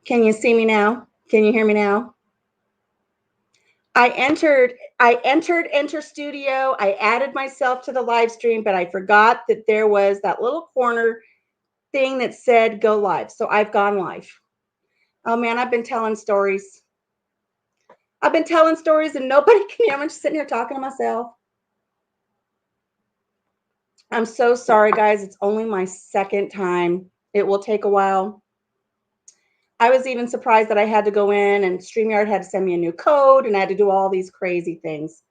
Can you see me now? Can you hear me now? I entered Enter Studio. I added myself to the live stream, but I forgot that there was that little corner thing that said go live. So I've gone live. Oh man, I've been telling stories. I've been telling stories and nobody can hear me. I'm just sitting here talking to myself. I'm so sorry, guys. It's only my second time. It will take a while. I was even surprised that I had to go in and StreamYard had to send me a new code and I had to do all these crazy things.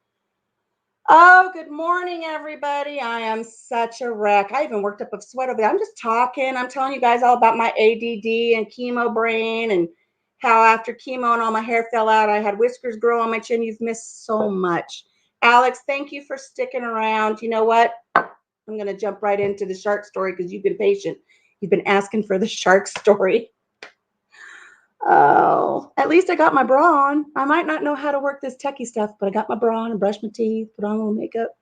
Oh, good morning, everybody. I am such a wreck. I even worked up a sweat over there. I'm just talking. I'm telling you guys all about my ADD and chemo brain and how after chemo and all my hair fell out, I had whiskers grow on my chin. You've missed so much. Alex, thank you for sticking around. You know what? I'm going to jump right into the shark story because you've been patient. You've been asking for the shark story. Oh, at least I got my bra on. I might not know how to work this techie stuff, but I got my bra on and brushed my teeth, put on a little makeup.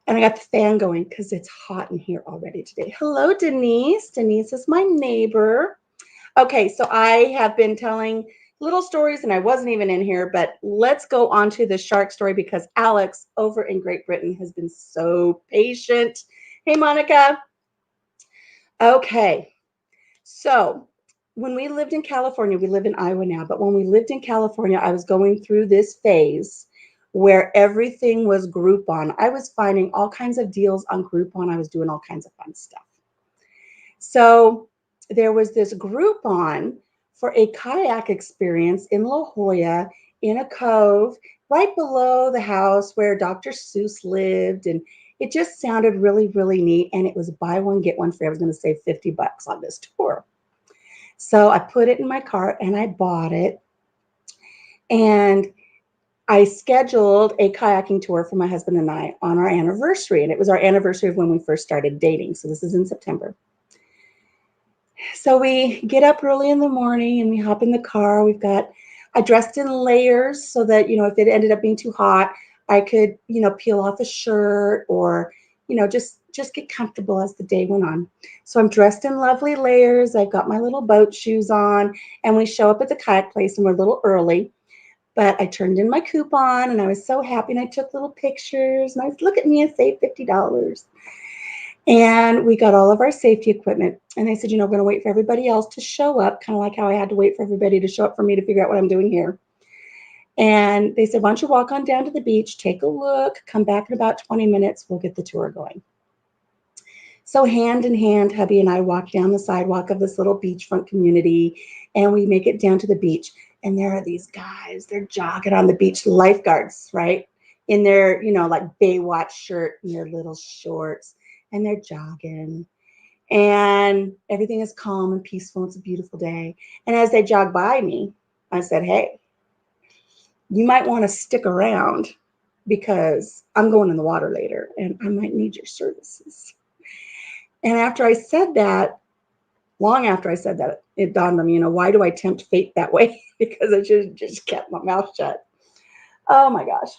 And I got the fan going because it's hot in here already today. Hello, Denise. Denise is my neighbor. Okay, so I have been telling little stories and I wasn't even in here, but let's go on to the shark story because Alex over in Great Britain has been so patient. Hey, Monica. Okay, so when we lived in California, we live in Iowa now, but when we lived in California, I was going through this phase where everything was Groupon. I was finding all kinds of deals on Groupon. I was doing all kinds of fun stuff. So there was this Groupon for a kayak experience in La Jolla in a cove right below the house where Dr. Seuss lived. And it just sounded really, really neat. And it was buy one, get one free. I was going to save $50 on this tour. So I put it in my cart and I bought it. And I scheduled a kayaking tour for my husband and I on our anniversary. And it was our anniversary of when we first started dating. So this is in September. So we get up early in the morning and we hop in the car. I dressed in layers so that, if it ended up being too hot, I could, peel off a shirt or, just get comfortable as the day went on. So I'm dressed in lovely layers. I've got my little boat shoes on and we show up at the kayak place and we're a little early. But I turned in my coupon and I was so happy and I took little pictures and I was, look at me, I saved $50. And we got all of our safety equipment. And they said, we're going to wait for everybody else to show up, kind of like how I had to wait for everybody to show up for me to figure out what I'm doing here. And they said, why don't you walk on down to the beach, take a look, come back in about 20 minutes, we'll get the tour going. So hand in hand, hubby and I walk down the sidewalk of this little beachfront community and we make it down to the beach. And there are these guys, they're jogging on the beach, lifeguards, right? In their, like Baywatch shirt and their little shorts. And they're jogging and everything is calm and peaceful. It's a beautiful day. And as they jog by me, I said, hey, you might want to stick around because I'm going in the water later and I might need your services. And after I said that, long after I said that, it dawned on me, why do I tempt fate that way? Because I should have just kept my mouth shut. Oh my gosh.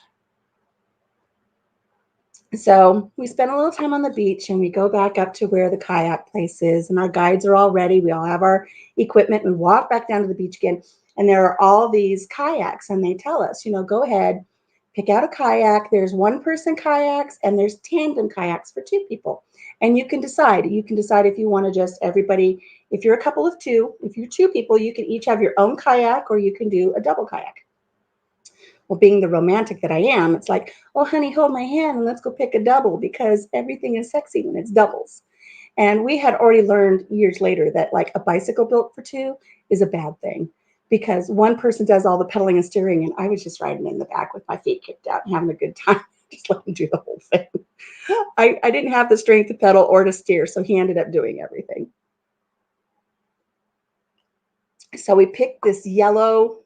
So we spend a little time on the beach and we go back up to where the kayak place is and our guides are all ready. We all have our equipment. We walk back down to the beach again and there are all these kayaks and they tell us, go ahead, pick out a kayak. There's one person kayaks and there's tandem kayaks for two people. And you can decide. You can decide if you want to just everybody, if you're a couple of two, if you're two people, you can each have your own kayak or you can do a double kayak. Well, being the romantic that I am, it's like, oh, honey, hold my hand and let's go pick a double because everything is sexy when it's doubles. And we had already learned years later that like a bicycle built for two is a bad thing because one person does all the pedaling and steering and I was just riding in the back with my feet kicked out and having a good time. Just let him do the whole thing. I didn't have the strength to pedal or to steer, so he ended up doing everything. So we picked this yellow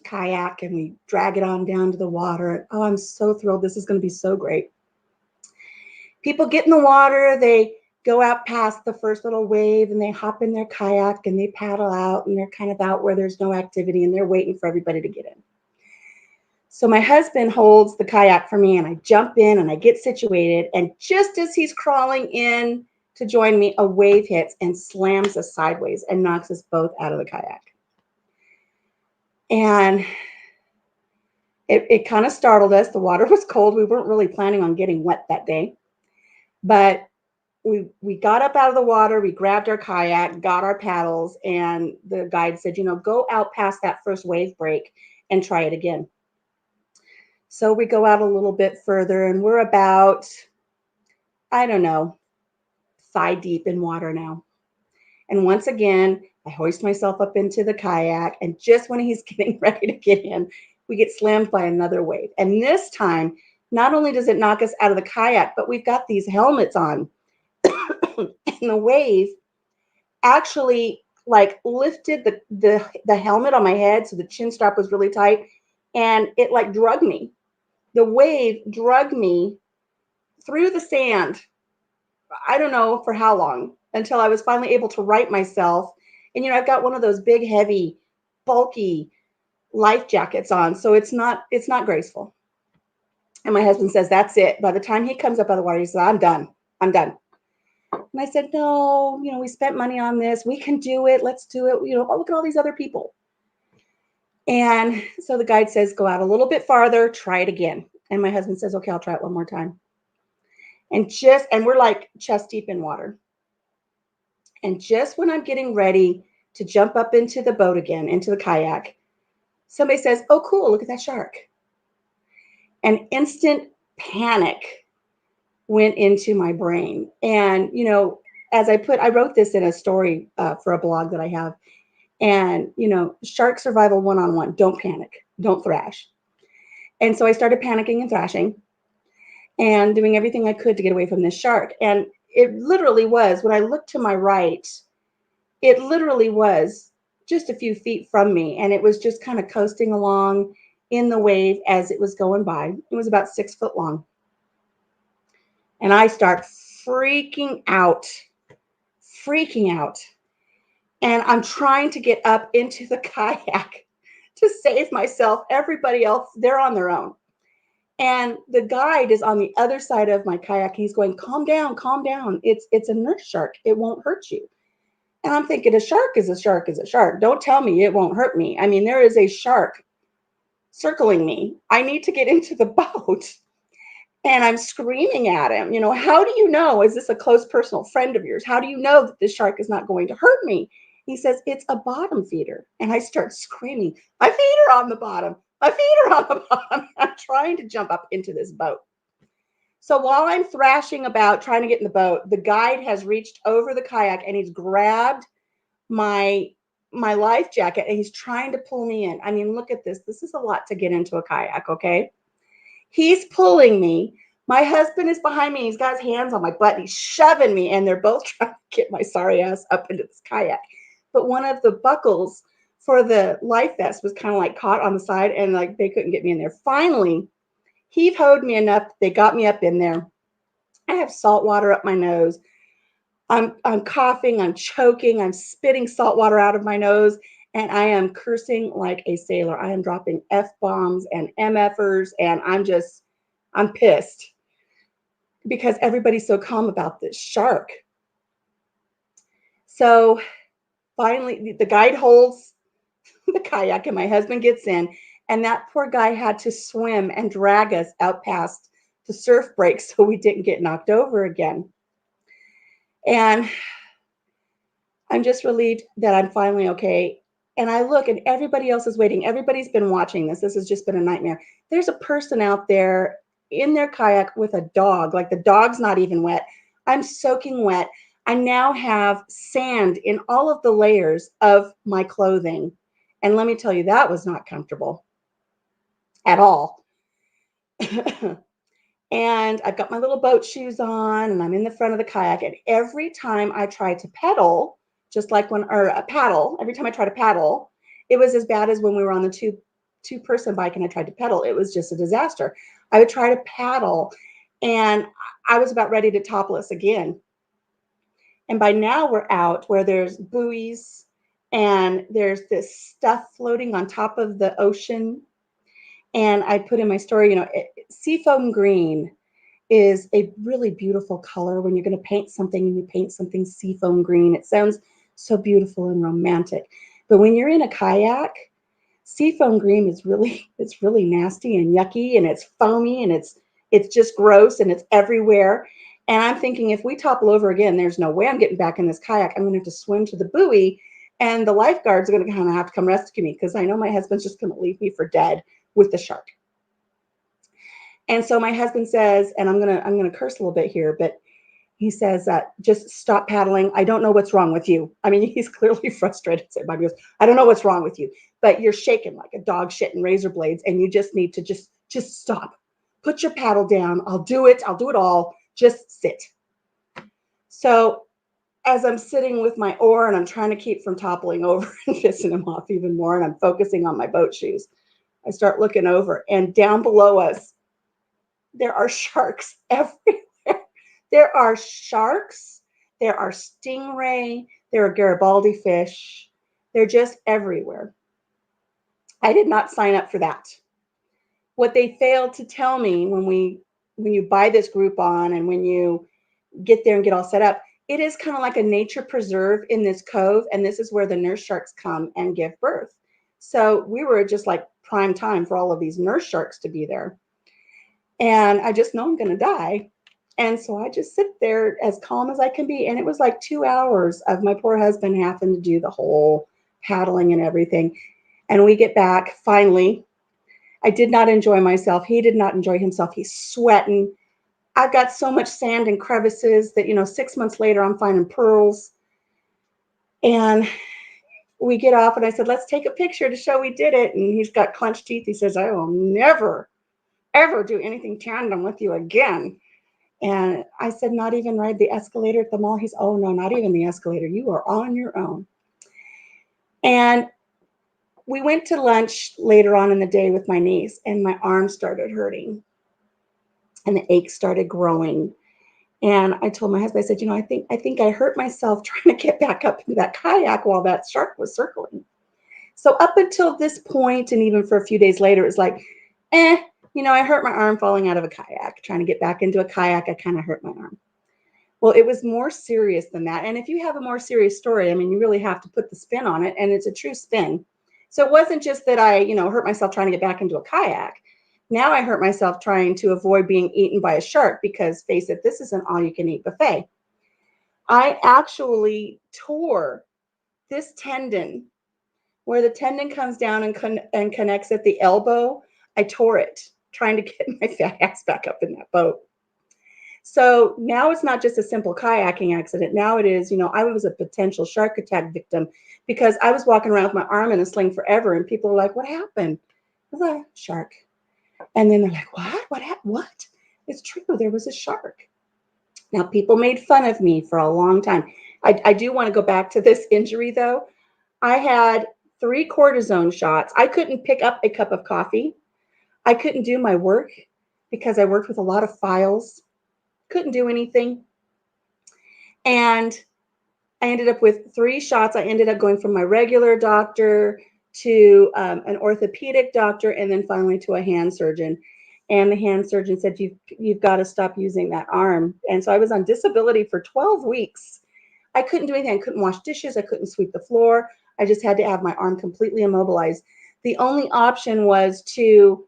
kayak and we drag it on down to the water. Oh, I'm so thrilled. This is going to be so great. People get in the water, they go out past the first little wave and they hop in their kayak and they paddle out and they're kind of out where there's no activity and they're waiting for everybody to get in. So my husband holds the kayak for me and I jump in and I get situated. And just as he's crawling in to join me, a wave hits and slams us sideways and knocks us both out of the kayak. And it kind of startled us. The water was cold. We weren't really planning on getting wet that day. But we got up out of the water, we grabbed our kayak, got our paddles, and the guide said, go out past that first wave break and try it again. So we go out a little bit further, and we're about, I don't know, thigh deep in water now. And once again, I hoist myself up into the kayak, and just when he's getting ready to get in, we get slammed by another wave. And this time, not only does it knock us out of the kayak, but we've got these helmets on. And the wave actually like lifted the helmet on my head, so the chin strap was really tight, and it like drug me. The wave drug me through the sand. I don't know for how long, until I was finally able to right myself. And I've got one of those big, heavy, bulky life jackets on, so it's not graceful. And my husband says, that's it. By the time he comes up out of the water, he says, I'm done. And I said, no, we spent money on this. We can do it. Let's do it. Oh, look at all these other people. And so the guide says, go out a little bit farther, try it again. And my husband says, okay, I'll try it one more time. And we're like chest deep in water. And just when I'm getting ready to jump up into the boat again, into the kayak, somebody says, oh, cool, look at that shark. An instant panic went into my brain. And, as I wrote this in a story for a blog that I have. And, shark survival one-on-one, don't panic, don't thrash. And so I started panicking and thrashing and doing everything I could to get away from this shark. And it literally was, when I looked to my right, it literally was just a few feet from me. And it was just kind of coasting along in the wave as it was going by. It was about 6 foot long. And I start freaking out. And I'm trying to get up into the kayak to save myself. Everybody else, they're on their own. And the guide is on the other side of my kayak. He's going, calm down. It's a nurse shark. It won't hurt you. And I'm thinking, a shark is a shark is a shark. Don't tell me it won't hurt me. I mean, there is a shark circling me. I need to get into the boat. And I'm screaming at him, how do you know? Is this a close personal friend of yours? How do you know that this shark is not going to hurt me? He says, it's a bottom feeder. And I start screaming, my feet are on the bottom. My feet are on the bottom. I'm trying to jump up into this boat. So while I'm thrashing about trying to get in the boat, the guide has reached over the kayak and he's grabbed my life jacket and he's trying to pull me in. I mean, look at this. This is a lot to get into a kayak, okay? He's pulling me. My husband is behind me. He's got his hands on my butt. He's shoving me, and they're both trying to get my sorry ass up into this kayak. But one of the buckles for the life vest was kind of like caught on the side, and like they couldn't get me in there. Finally, he hoed me enough. They got me up in there. I have salt water up my nose. I'm coughing. I'm choking. I'm spitting salt water out of my nose. And I am cursing like a sailor. I am dropping F-bombs and MFers, and I'm pissed because everybody's so calm about this shark. So finally, the guide holds the kayak and my husband gets in, and that poor guy had to swim and drag us out past the surf break so we didn't get knocked over again. And I'm just relieved that I'm finally okay. And I look and everybody else is waiting. Everybody's been watching this. This has just been a nightmare. There's a person out there in their kayak with a dog. Like the dog's not even wet. I'm soaking wet. I now have sand in all of the layers of my clothing. And let me tell you, that was not comfortable at all. And I've got my little boat shoes on and I'm in the front of the kayak. And every time I try to pedal, just like every time I try to paddle, it was as bad as when we were on the two-person bike and I tried to pedal. It was just a disaster. I would try to paddle and I was about ready to topless again. And by now we're out where there's buoys and there's this stuff floating on top of the ocean. And I put in my story, seafoam green is a really beautiful color. When you're going to paint something and you paint something seafoam green, it sounds so beautiful and romantic. But when you're in a kayak, seafoam green is really it's really nasty and yucky and it's foamy and it's just gross and it's everywhere. And I'm thinking if we topple over again, there's no way I'm getting back in this kayak. I'm going to have to swim to the buoy, and the lifeguards are going to kind of have to come rescue me because I know my husband's just going to leave me for dead with the shark. And so my husband says, and I'm gonna curse a little bit here, but he says, just stop paddling. I don't know what's wrong with you. I mean, he's clearly frustrated. So Bobby goes, I don't know what's wrong with you, but you're shaking like a dog shitting razor blades, and you just need to just stop. Put your paddle down. I'll do it. I'll do it all. Just sit. So as I'm sitting with my oar and I'm trying to keep from toppling over and pissing him off even more, and I'm focusing on my boat shoes, I start looking over, and down below us, there are sharks everywhere. There are sharks, there are stingray, there are Garibaldi fish. They're just everywhere. I did not sign up for that. What they failed to tell me when you buy this Groupon and when you get there and get all set up, it is kind of like a nature preserve in this cove, and this is where the nurse sharks come and give birth. So we were just like prime time for all of these nurse sharks to be there. And I just know I'm going to die. And so I just sit there as calm as I can be. And it was like 2 hours of my poor husband having to do the whole paddling and everything. And we get back finally. I did not enjoy myself. He did not enjoy himself. He's sweating. I've got so much sand and crevices that, 6 months later, I'm finding pearls. And we get off, and I said, let's take a picture to show we did it. And he's got clenched teeth. He says, I will never, ever do anything tandem with you again. And I said, not even ride the escalator at the mall? He's, oh, no, not even the escalator. You are on your own. And we went to lunch later on in the day with my niece, and my arm started hurting and the ache started growing. And I told my husband, I said, I think I hurt myself trying to get back up into that kayak while that shark was circling. So up until this point, and even for a few days later, it was like, I hurt my arm falling out of a kayak. Trying to get back into a kayak, I kind of hurt my arm. Well, it was more serious than that. And if you have a more serious story, I mean, you really have to put the spin on it, and it's a true spin. So it wasn't just that I, hurt myself trying to get back into a kayak. Now I hurt myself trying to avoid being eaten by a shark because, face it, this is an all-you-can-eat buffet. I actually tore this tendon where the tendon comes down and connects at the elbow. I tore it trying to get my fat ass back up in that boat. So now it's not just a simple kayaking accident. Now it is, I was a potential shark attack victim because I was walking around with my arm in a sling forever, and people were like, what happened? I was like, shark. And then they're like, what? It's true. There was a shark. Now, people made fun of me for a long time. I do want to go back to this injury, though. I had 3 cortisone shots. I couldn't pick up a cup of coffee. I couldn't do my work because I worked with a lot of files. Couldn't do anything. And I ended up with 3 shots. I ended up going from my regular doctor to an orthopedic doctor, and then finally to a hand surgeon. And the hand surgeon said, you've got to stop using that arm. And so I was on disability for 12 weeks. I couldn't do anything. I couldn't wash dishes. I couldn't sweep the floor. I just had to have my arm completely immobilized. The only option was to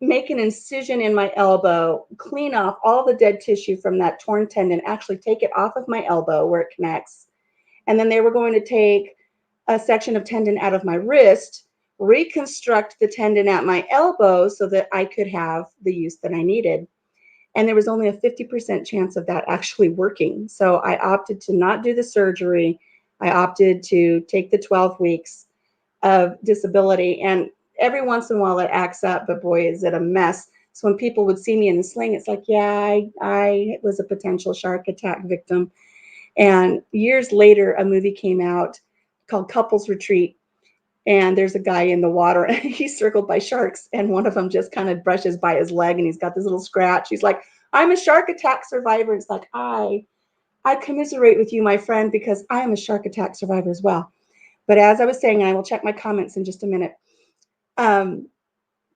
make an incision in my elbow, clean off all the dead tissue from that torn tendon, actually take it off of my elbow where it connects. And then they were going to take a section of tendon out of my wrist, reconstruct the tendon at my elbow so that I could have the use that I needed. And there was only a 50% chance of that actually working. So I opted to not do the surgery. I opted to take the 12 weeks of disability. And every once in a while it acts up, but boy, is it a mess. So when people would see me in the sling, it's like, yeah, I was a potential shark attack victim. And years later, a movie came out called Couples Retreat. And there's a guy in the water, and he's circled by sharks. And one of them just kind of brushes by his leg, and he's got this little scratch. He's like, I'm a shark attack survivor. It's like, I commiserate with you, my friend, because I am a shark attack survivor as well. But as I was saying, and I will check my comments in just a minute,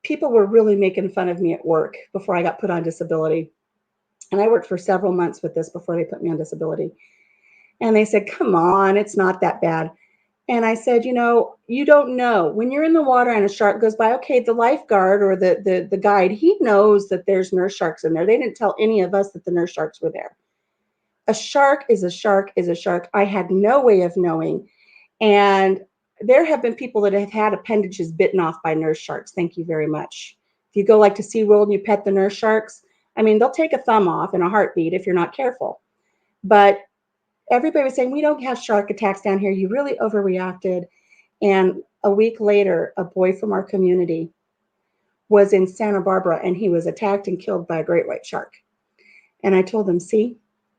people were really making fun of me at work before I got put on disability. And I worked for several months with this before they put me on disability. And they said, come on, it's not that bad. And I said, you don't know. When you're in the water and a shark goes by, okay, the lifeguard or the guide, he knows that there's nurse sharks in there. They didn't tell any of us that the nurse sharks were there. A shark is a shark is a shark. I had no way of knowing. And there have been people that have had appendages bitten off by nurse sharks. Thank you very much. If you go like to SeaWorld and you pet the nurse sharks, I mean, they'll take a thumb off in a heartbeat if you're not careful. But everybody was saying, we don't have shark attacks down here. You really overreacted. And a week later, a boy from our community was in Santa Barbara and he was attacked and killed by a great white shark. And I told him, see,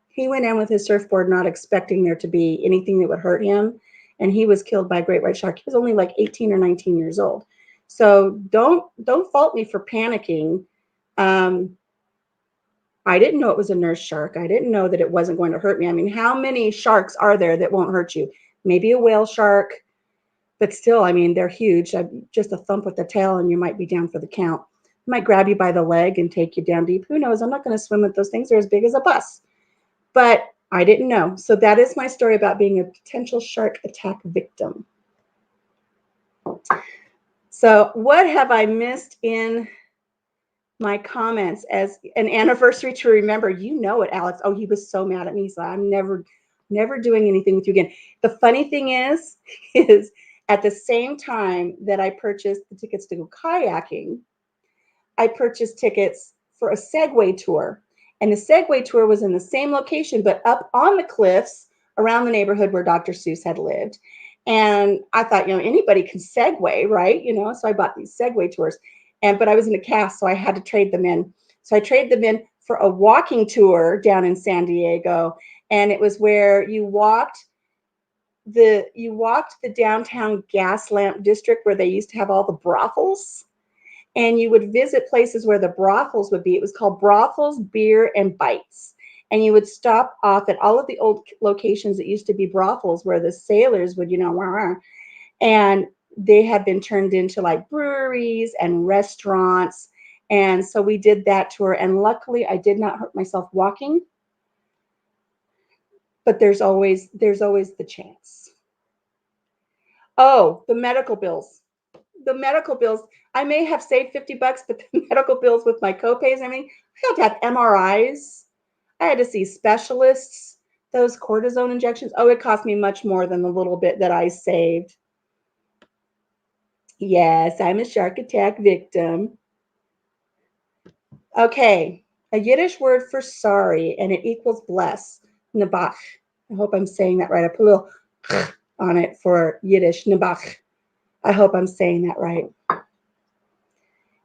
he went in with his surfboard not expecting there to be anything that would hurt him. And he was killed by a great white shark. He was only like 18 or 19 years old. So don't fault me for panicking. I didn't know it was a nurse shark. I didn't know that it wasn't going to hurt me. I mean, how many sharks are there that won't hurt you? Maybe a whale shark, but still, I mean, they're huge. Just a thump with the tail and you might be down for the count. It might grab you by the leg and take you down deep. Who knows? I'm not going to swim with those things. They're as big as a bus. But I didn't know. So that is my story about being a potential shark attack victim. So what have I missed in my comments as an anniversary to remember? You know it, Alex. Oh, he was so mad at me. So I'm never doing anything with you again. The funny thing is at the same time that I purchased the tickets to go kayaking, I purchased tickets for a Segway tour. And the Segway tour was in the same location, but up on the cliffs around the neighborhood where Dr. Seuss had lived. And I thought, anybody can Segway, right? So I bought these Segway tours. But I was in a cast, so I had to trade them in. So I traded them in for a walking tour down in San Diego. And it was where you walked the downtown gas lamp district where they used to have all the brothels. And you would visit places where the brothels would be. It was called Brothels, Beer, and Bites. And you would stop off at all of the old locations that used to be brothels where the sailors would, and they had been turned into like breweries and restaurants. And so we did that tour. And luckily, I did not hurt myself walking. But there's always the chance. Oh, the medical bills. I may have saved $50, but the medical bills with my copays, I had to have MRIs. I had to see specialists, those cortisone injections. Oh, it cost me much more than the little bit that I saved. Yes, I'm a shark attack victim. Okay, a Yiddish word for sorry, and it equals bless, nebach. I hope I'm saying that right. I put a little on it for Yiddish, nebach. I hope I'm saying that right.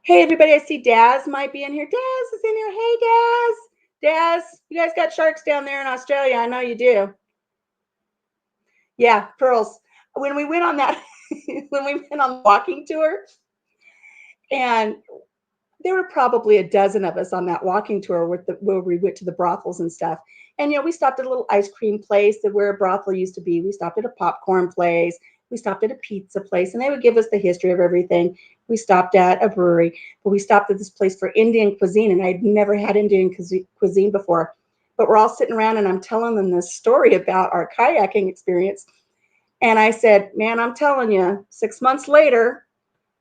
Hey, everybody, I see Daz might be in here. Daz is in here. Hey, Daz. Daz, you guys got sharks down there in Australia. I know you do. Yeah, pearls. When we went on that, when we went on the walking tour, and there were probably a dozen of us on that walking tour where we went to the brothels and stuff. And, we stopped at a little ice cream place where a brothel used to be. We stopped at a popcorn place. We stopped at a pizza place, and they would give us the history of everything. We stopped at a brewery, but we stopped at this place for Indian cuisine, and I'd never had Indian cuisine before. But we're all sitting around, and I'm telling them this story about our kayaking experience. And I said, man, I'm telling you, 6 months later,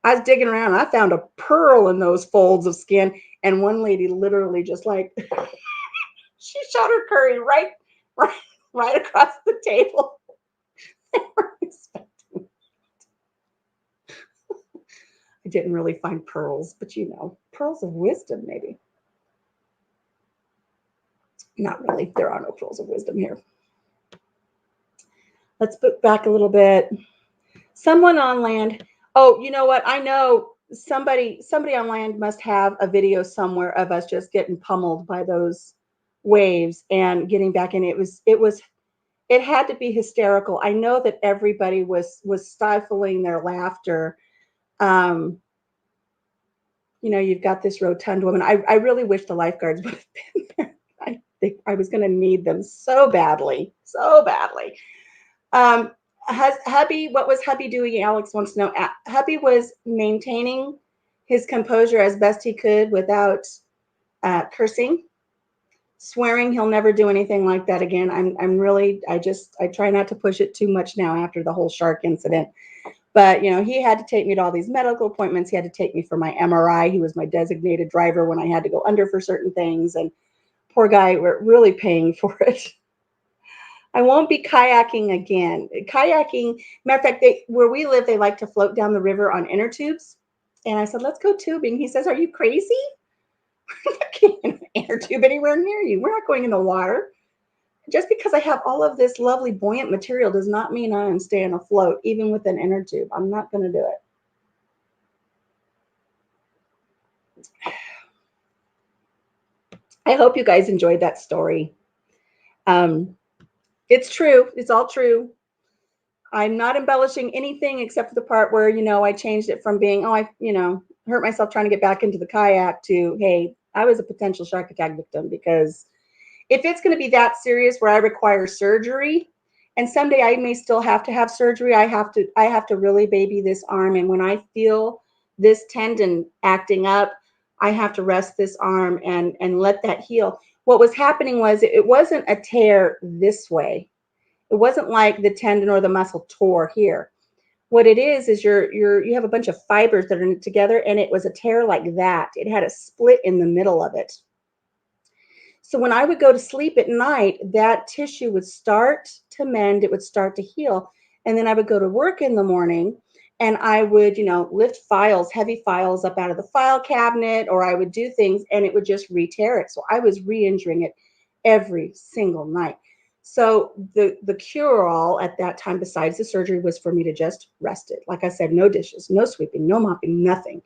I was digging around, and I found a pearl in those folds of skin. And one lady literally just like, she shot her curry right across the table. I didn't really find pearls, but pearls of wisdom, maybe. Not really. There are no pearls of wisdom here. Let's put back a little bit. Someone on land. Oh, you know what? I know somebody on land must have a video somewhere of us just getting pummeled by those waves and getting back in. It had to be hysterical. I know that everybody was stifling their laughter. You've got this rotund woman. I really wish the lifeguards would have been there. I think I was going to need them so badly. Hubby, what was hubby doing? Alex wants to know. Hubby was maintaining his composure as best he could without cursing. swearing he'll never do anything like that again. I'm really, I try not to push it too much now after the whole shark incident. But, you know, he had to take me to all these medical appointments. He had to take me for my MRI. He was my designated driver when I had to go under for certain things. And poor guy, we're really paying for it. I won't be kayaking again. Kayaking, matter of fact, where we live, they like to float down the river on inner tubes. And I said, let's go tubing. He says, are you crazy? We're not getting an inner tube anywhere near you. We're not going in the water. Just because I have all of this lovely buoyant material does not mean I am staying afloat, even with an inner tube. I'm not going to do it. I hope you guys enjoyed that story. It's true. It's all true. I'm not embellishing anything except for the part where, you know, I changed it from being, oh, I, you know, hurt myself trying to get back into the kayak to, hey, I was a potential shark attack victim. Because if it's going to be that serious where I require surgery, and someday I may still have to have surgery, I have to really baby this arm. And when I feel this tendon acting up, I have to rest this arm and let that heal. What was happening was it wasn't a tear this way. It wasn't like the tendon or the muscle tore here. What it is you have a bunch of fibers that are together, and it was a tear like that. It had a split in the middle of it. So when I would go to sleep at night, that tissue would start to mend, it would start to heal. And then I would go to work in the morning and I would, you know, lift files, heavy files up out of the file cabinet, or I would do things and it would just re-tear it. So I was re-injuring it every single night. So the cure-all at that time, besides the surgery, was for me to just rest it. Like I said, no dishes, no sweeping, no mopping, nothing.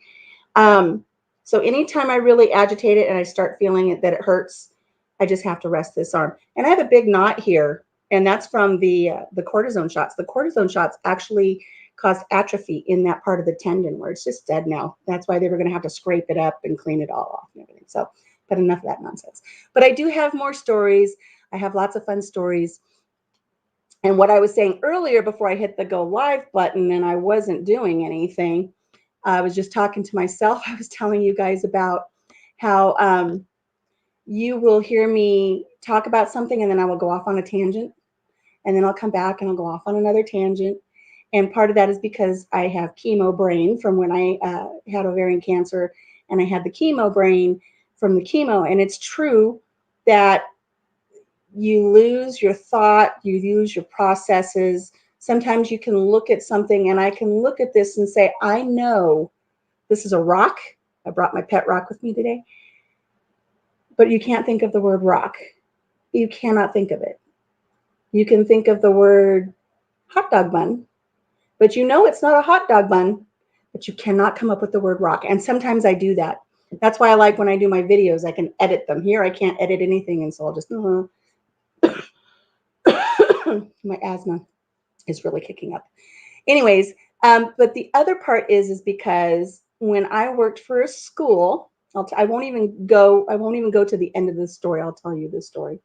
So anytime I really agitate it and I start feeling it that it hurts, I just have to rest this arm. And I have a big knot here, and that's from the cortisone shots. The cortisone shots actually caused atrophy in that part of the tendon where it's just dead now. That's why they were going to have to scrape it up and clean it all off and everything. So, but enough of that nonsense. But I do have more stories. I have lots of fun stories. And what I was saying earlier before I hit the go live button and I wasn't doing anything, I was just talking to myself. I was telling you guys about how you will hear me talk about something and then I will go off on a tangent. And then I'll come back and I'll go off on another tangent. And part of that is because I have chemo brain from when I had ovarian cancer, and I had the chemo brain from the chemo. And it's true that you lose your thought, you lose your processes. Sometimes you can look at something, and I can look at this and say, I know this is a rock. I brought my pet rock with me today. But you can't think of the word rock. You cannot think of it. You can think of the word hot dog bun, but you know it's not a hot dog bun, but you cannot come up with the word rock. And sometimes I do that. That's why I like when I do my videos, I can edit them. Here I can't edit anything, and so I'll just my asthma is really kicking up. Anyways, but the other part is because when I worked for a school, I won't even go to the end of this story. I'll tell you this story.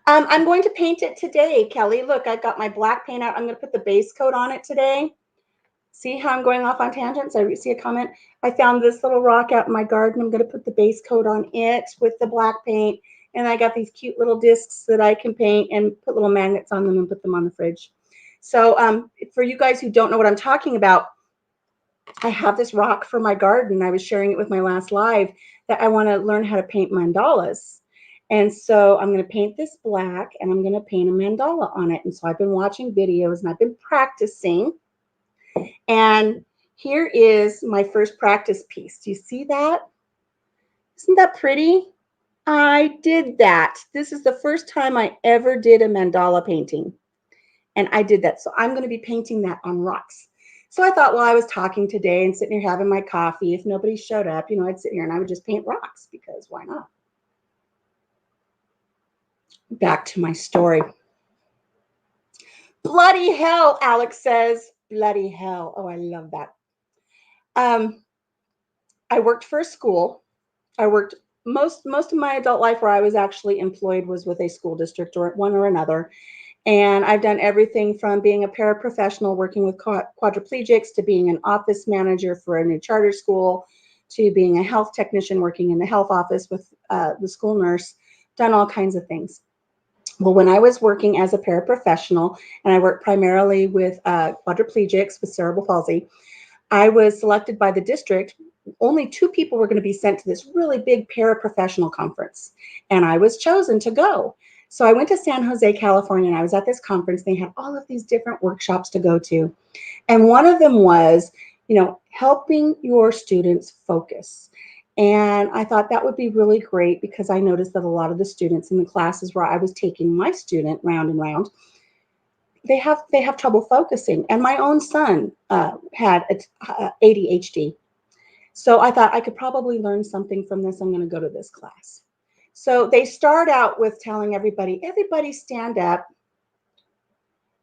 I'm going to paint it today, Kelly. Look, I've got my black paint out. I'm going to put the base coat on it today. See how I'm going off on tangents? I see a comment. I found this little rock out in my garden. I'm going to put the base coat on it with the black paint. And I got these cute little discs that I can paint and put little magnets on them and put them on the fridge. So for you guys who don't know what I'm talking about, I have this rock for my garden. I was sharing it with my last live that I want to learn how to paint mandalas. And so I'm going to paint this black and I'm going to paint a mandala on it. And so I've been watching videos and I've been practicing. And here is my first practice piece. Do you see that? Isn't that pretty? I did that. This is the first time I ever did a mandala painting. And I did that. So I'm going to be painting that on rocks. So I thought while I was talking today and sitting here having my coffee, if nobody showed up, you know, I'd sit here and I would just paint rocks because why not? Back to my story. Bloody hell, Alex says. Bloody hell. Oh, I love that. I worked for a school. I worked most of my adult life where I was actually employed was with a school district or one or another. And I've done everything from being a paraprofessional working with quadriplegics to being an office manager for a new charter school to being a health technician working in the health office with the school nurse done all kinds of things. Well, when I was working as a paraprofessional, and I worked primarily with quadriplegics with cerebral palsy, I was selected by the district. Only 2 people were going to be sent to this really big paraprofessional conference, and I was chosen to go. So I went to San Jose, California, and I was at this conference. They had all of these different workshops to go to. And one of them was, helping your students focus. And I thought that would be really great because I noticed that a lot of the students in the classes where I was taking my student round and round, they have trouble focusing. And my own son had ADHD. So I thought I could probably learn something from this. I'm going to go to this class. So they start out with telling everybody stand up.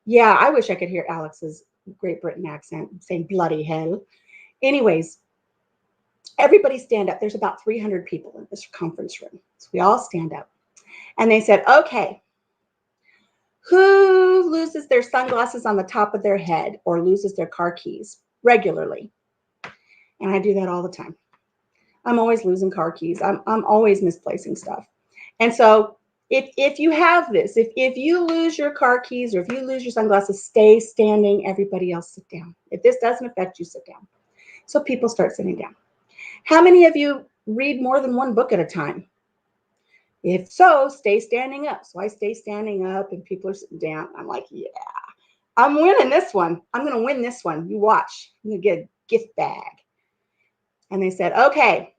Yeah, I wish I could hear Alex's Great Britain accent saying bloody hell. Anyways, everybody stand up. There's about 300 people in this conference room. So we all stand up. And they said, okay, who loses their sunglasses on the top of their head or loses their car keys regularly? And I do that all the time. I'm always losing car keys. I'm always misplacing stuff. And so if you have this, if you lose your car keys or if you lose your sunglasses, stay standing. Everybody else sit down. If this doesn't affect you, sit down. So people start sitting down. How many of you read more than one book at a time? If so, stay standing up. So I stay standing up and people are sitting down. I'm like, yeah, I'm winning this one. I'm going to win this one. You watch. I'm going to get a gift bag. And they said, okay,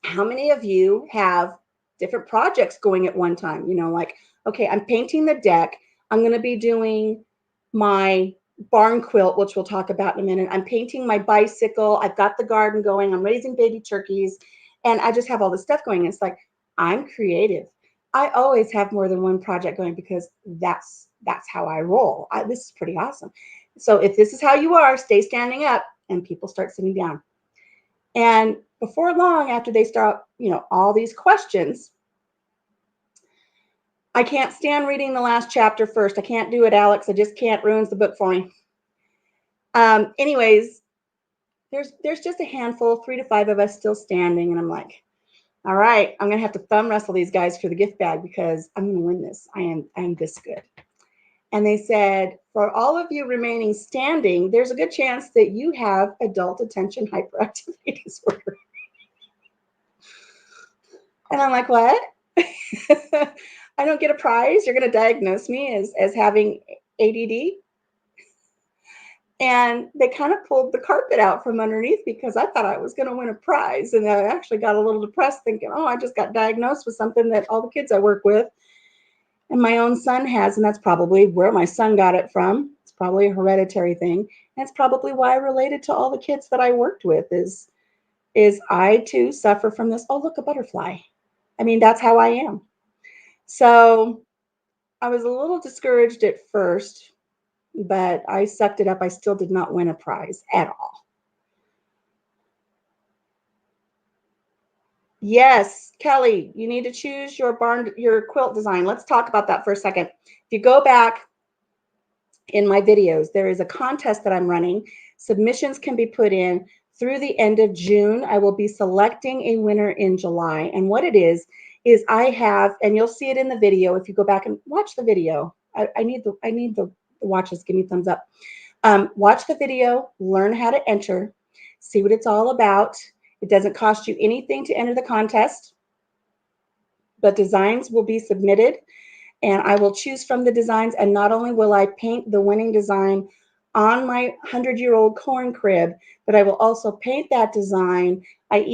how many of you have different projects going at one time? Like, okay, I'm painting the deck. I'm going to be doing my barn quilt, which we'll talk about in a minute. I'm painting my bicycle. I've got the garden going. I'm raising baby turkeys. And I just have all this stuff going. It's like, I'm creative. I always have more than one project going because that's how I roll. This is pretty awesome. So if this is how you are, stay standing up, and people start sitting down. And before long, after they start, all these questions, I can't stand reading the last chapter first. I can't do it, Alex. I just can't. Ruins the book for me. Anyways, there's just a handful, 3 to 5 of us still standing, and I'm like, all right, I'm gonna have to thumb wrestle these guys for the gift bag because I'm gonna win this. I am this good. And they said, for all of you remaining standing, there's a good chance that you have adult attention hyperactivity disorder. And I'm like, what? I don't get a prize. You're going to diagnose me as having ADD. And they kind of pulled the carpet out from underneath because I thought I was going to win a prize. And I actually got a little depressed thinking, oh, I just got diagnosed with something that all the kids I work with and my own son has. And that's probably where my son got it from. It's probably a hereditary thing. And it's probably why I related to all the kids that I worked with is I too suffer from this. Oh, look, a butterfly. I mean, that's how I am. So I was a little discouraged at first, but I sucked it up. I still did not win a prize at all. Yes, Kelly, you need to choose your quilt design. Let's talk about that for a second. If you go back in my videos, there is a contest that I'm running. Submissions can be put in through the end of June. I will be selecting a winner in July. And what it is I have, and you'll see it in the video if you go back and watch the video. I need the watches. Give me a thumbs up. Watch the video, learn how to enter, see what it's all about. It doesn't cost you anything to enter the contest, but designs will be submitted and I will choose from the designs. And not only will I paint the winning design on my 100-year-old corn crib, but I will also paint that design. I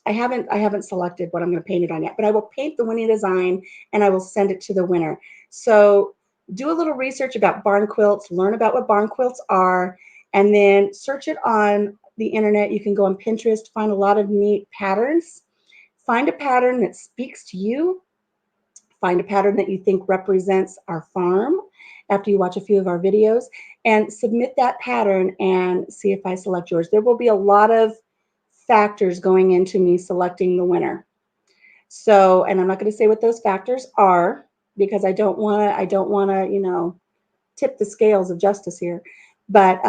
haven't selected what I'm going to paint it on yet, but I will paint the winning design and I will send it to the winner. So do a little research about barn quilts, learn about what barn quilts are, and then search it on the internet. You can go on Pinterest, find a lot of neat patterns. Find a pattern that speaks to you. Find a pattern that you think represents our farm after you watch a few of our videos, and submit that pattern and see if I select yours. There will be a lot of factors going into me selecting the winner. So, and I'm not going to say what those factors are because I don't want to, tip the scales of justice here. But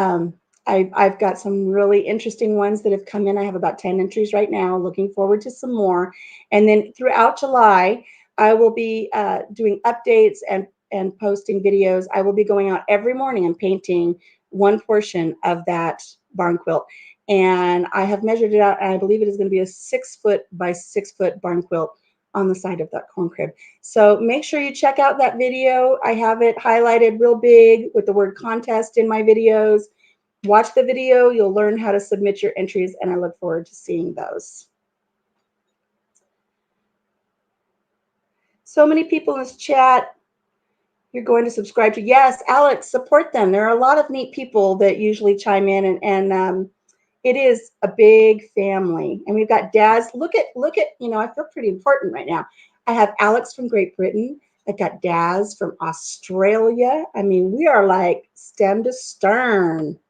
I've got some really interesting ones that have come in. I have about 10 entries right now, looking forward to some more. And then throughout July, I will be doing updates and posting videos. I will be going out every morning and painting one portion of that barn quilt. And I have measured it out, and I believe it is going to be a 6 foot by 6 foot barn quilt on the side of that corn crib. So make sure you check out that video. I have it highlighted real big with the word contest in my videos. Watch the video. You'll learn how to submit your entries, and I look forward to seeing those. So many people in this chat you're going to subscribe to. Yes, Alex, support them. There are a lot of neat people that usually chime in, and it is a big family. And we've got Daz. Look at, I feel pretty important right now. I have Alex from Great Britain. I've got Daz from Australia. I mean, we are like stem to stern.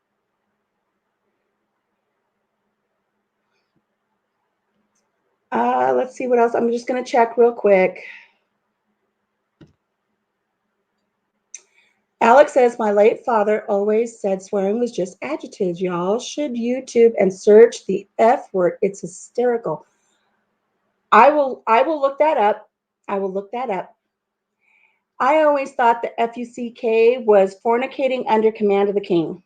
Let's see what else. I'm just going to check real quick. Alex says, my late father always said swearing was just adjectives. Y'all should YouTube and search the F word. It's hysterical. I will look that up. I will look that up. I always thought the FUCK was fornicating under command of the king.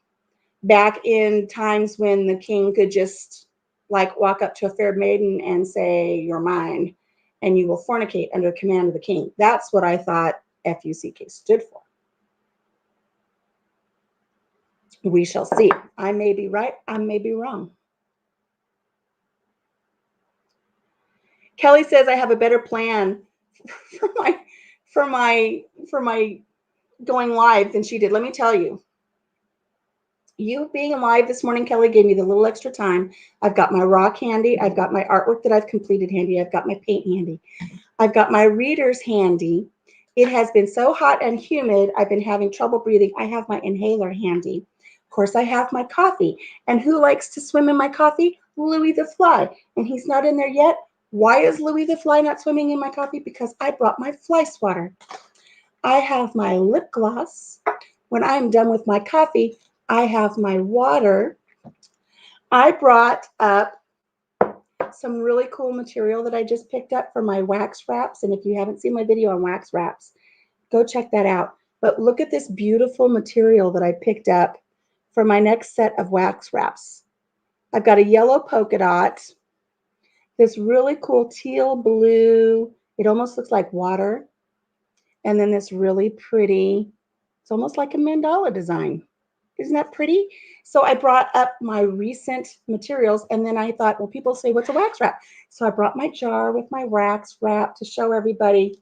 Back in times when the king could just like walk up to a fair maiden and say, you're mine, and you will fornicate under command of the king. That's what I thought FUCK stood for. We shall see. I may be right. I may be wrong. Kelly says I have a better plan for my going live than she did. Let me tell you. You being live this morning, Kelly, gave me the little extra time. I've got my rock handy. I've got my artwork that I've completed handy. I've got my paint handy. I've got my readers handy. It has been so hot and humid. I've been having trouble breathing. I have my inhaler handy. Of course, I have my coffee. And who likes to swim in my coffee? Louie the Fly. And he's not in there yet. Why is Louie the Fly not swimming in my coffee? Because I brought my fly swatter. I have my lip gloss. When I'm done with my coffee, I have my water. I brought up some really cool material that I just picked up for my wax wraps. And if you haven't seen my video on wax wraps, go check that out. But look at this beautiful material that I picked up for my next set of wax wraps. I've got a yellow polka dot, this really cool teal blue. It almost looks like water. And then this really pretty, it's almost like a mandala design. Isn't that pretty? So I brought up my recent materials, and then I thought, well, people say, what's a wax wrap? So I brought my jar with my wax wrap to show everybody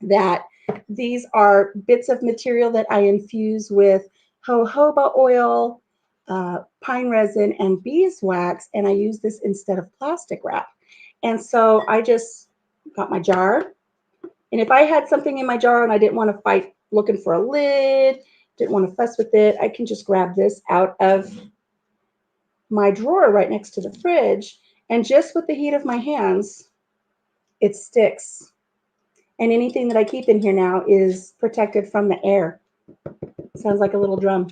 that these are bits of material that I infuse with jojoba oil, pine resin, and beeswax, and I use this instead of plastic wrap. And so I just got my jar, and if I had something in my jar and I didn't want to fight looking for a lid, didn't want to fuss with it, I can just grab this out of my drawer right next to the fridge, and just with the heat of my hands, it sticks. And anything that I keep in here now is protected from the air. Sounds like a little drum.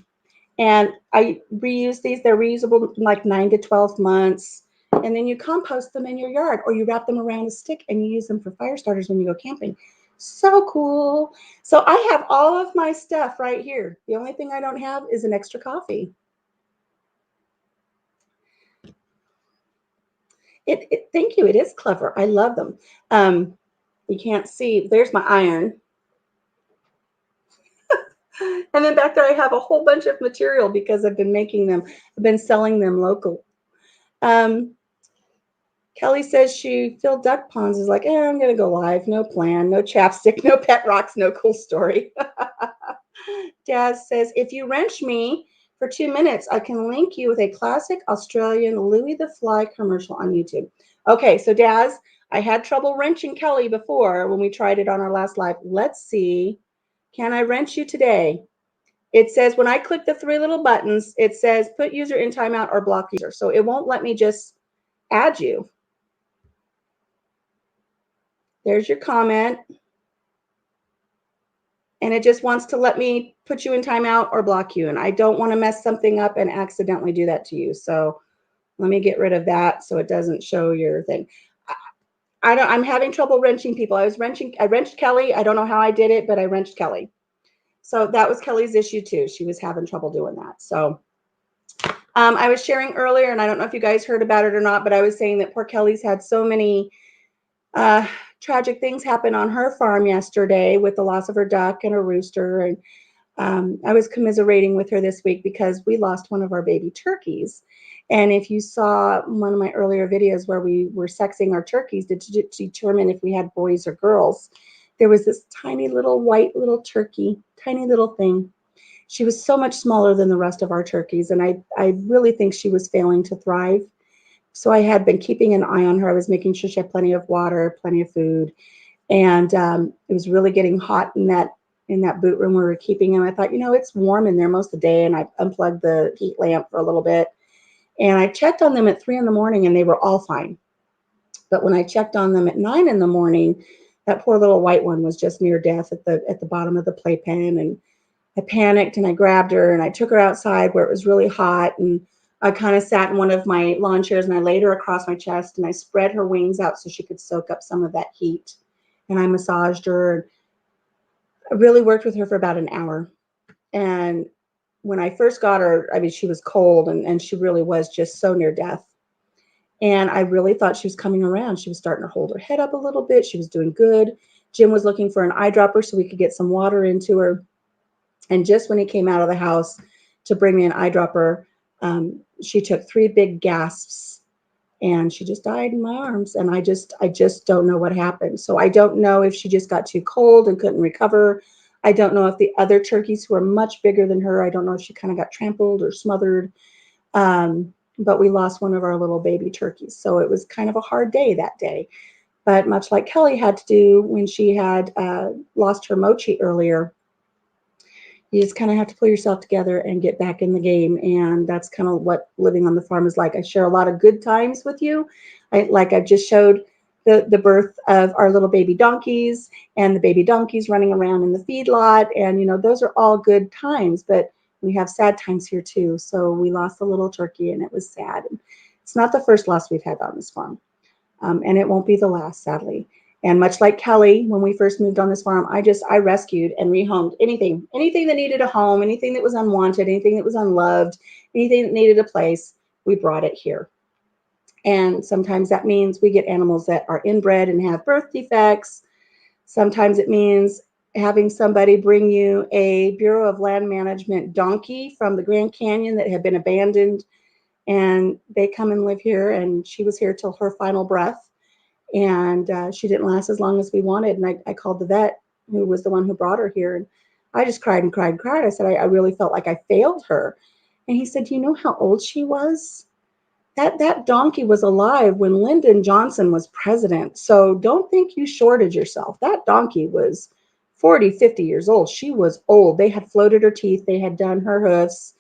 And I reuse these. They're reusable like 9 to 12 months. And then you compost them in your yard, or you wrap them around a stick and you use them for fire starters when you go camping. So cool. So I have all of my stuff right here. The only thing I don't have is an extra coffee. Thank you. It is clever. I love them. You can't see. There's my iron. And then back there, I have a whole bunch of material because I've been making them. I've been selling them local. Kelly says she filled duck ponds. Is like, I'm going to go live. No plan, no chapstick, no pet rocks, no cool story. Daz says, if you wrench me for 2 minutes, I can link you with a classic Australian Louie the Fly commercial on YouTube. Okay, so Daz, I had trouble wrenching Kelly before when we tried it on our last live. Let's see. Can I wrench you today? It says when I click the 3 little buttons, it says put user in timeout or block user. So it won't let me just add you. There's your comment. and it just wants to let me put you in timeout or block you. And I don't want to mess something up and accidentally do that to you. So let me get rid of that so it doesn't show your thing. I'm having trouble wrenching people. I wrenched Kelly. I don't know how I did it, but I wrenched Kelly. So that was Kelly's issue too. She was having trouble doing that. So I was sharing earlier, and I don't know if you guys heard about it or not, but I was saying that poor Kelly's had so many uh, tragic things happen on her farm yesterday with the loss of her duck and her rooster. And I was commiserating with her this week because we lost one of our baby turkeys. And if you saw one of my earlier videos where we were sexing our turkeys to determine if we had boys or girls, there was this tiny little white little turkey, tiny little thing. She was so much smaller than the rest of our turkeys, and I really think she was failing to thrive. So I had been keeping an eye on her. I was making sure she had plenty of water, plenty of food, and it was really getting hot in that boot room where we were keeping him. I thought, it's warm in there most of the day, and I unplugged the heat lamp for a little bit. And I checked on them at 3 in the morning, and they were all fine. But when I checked on them at 9 in the morning, that poor little white one was just near death at the bottom of the playpen. And I panicked and I grabbed her and I took her outside where it was really hot. And I kind of sat in one of my lawn chairs and I laid her across my chest and I spread her wings out so she could soak up some of that heat. And I massaged her. I really worked with her for about an hour. And when I first got her, I mean, she was cold and she really was just so near death. And I really thought she was coming around. She was starting to hold her head up a little bit. She was doing good. Jim was looking for an eyedropper so we could get some water into her. And just when he came out of the house to bring me an eyedropper, she took 3 big gasps and she just died in my arms. And I just don't know what happened. So I don't know if she just got too cold and couldn't recover. I don't know if the other turkeys who are much bigger than her, I don't know if she kind of got trampled or smothered. But we lost one of our little baby turkeys. So it was kind of a hard day that day. But much like Kelly had to do when she had lost her Mochi earlier, you just kind of have to pull yourself together and get back in the game. And that's kind of what living on the farm is like. I share a lot of good times with you. I just showed the birth of our little baby donkeys and the baby donkeys running around in the feedlot. And, those are all good times, but we have sad times here too. So we lost a little turkey and it was sad. And it's not the first loss we've had on this farm. And it won't be the last, sadly. And much like Kelly, when we first moved on this farm, I rescued and rehomed anything that needed a home, anything that was unwanted, anything that was unloved, anything that needed a place, we brought it here. And sometimes that means we get animals that are inbred and have birth defects. Sometimes it means having somebody bring you a Bureau of Land Management donkey from the Grand Canyon that had been abandoned, and they come and live here, and she was here till her final breath. And she didn't last as long as we wanted. And I called the vet, who was the one who brought her here. And I just cried and cried and cried. I said, I really felt like I failed her. And he said, do you know how old she was? That donkey was alive when Lyndon Johnson was president. So don't think you shorted yourself. That donkey was 40, 50 years old. She was old. They had floated her teeth. They had done her hoofs.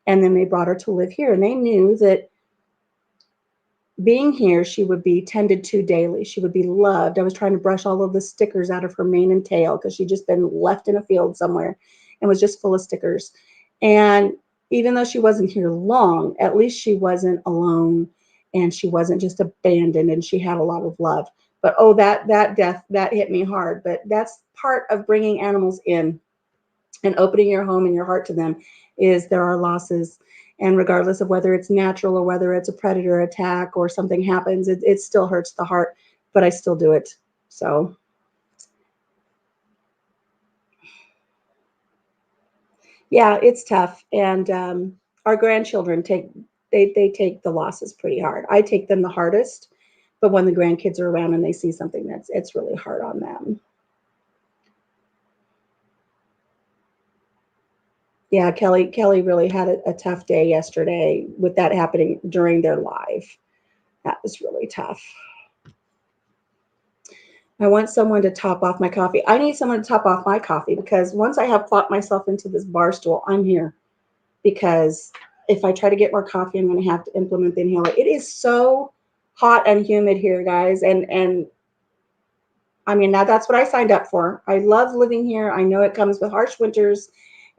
And then they brought her to live here. And they knew that being here, she would be tended to daily. She would be loved. I was trying to brush all of the stickers out of her mane and tail because she'd just been left in a field somewhere and was just full of stickers. And even though she wasn't here long, at least she wasn't alone and she wasn't just abandoned, and she had a lot of love. But that death, that hit me hard. But that's part of bringing animals in and opening your home and your heart to them, is there are losses. And regardless of whether it's natural or whether it's a predator attack or something happens, it still hurts the heart, but I still do it. So yeah, it's tough. And our grandchildren take the losses pretty hard. I take them the hardest, but when the grandkids are around and they see something, it's really hard on them. Yeah, Kelly really had a tough day yesterday with that happening during their live. That was really tough. I want someone to top off my coffee. I need someone to top off my coffee, because once I have plopped myself into this bar stool, I'm here. Because if I try to get more coffee, I'm going to have to implement the inhaler. It is so hot and humid here, guys, and I mean, now that's what I signed up for. I love living here. I know it comes with harsh winters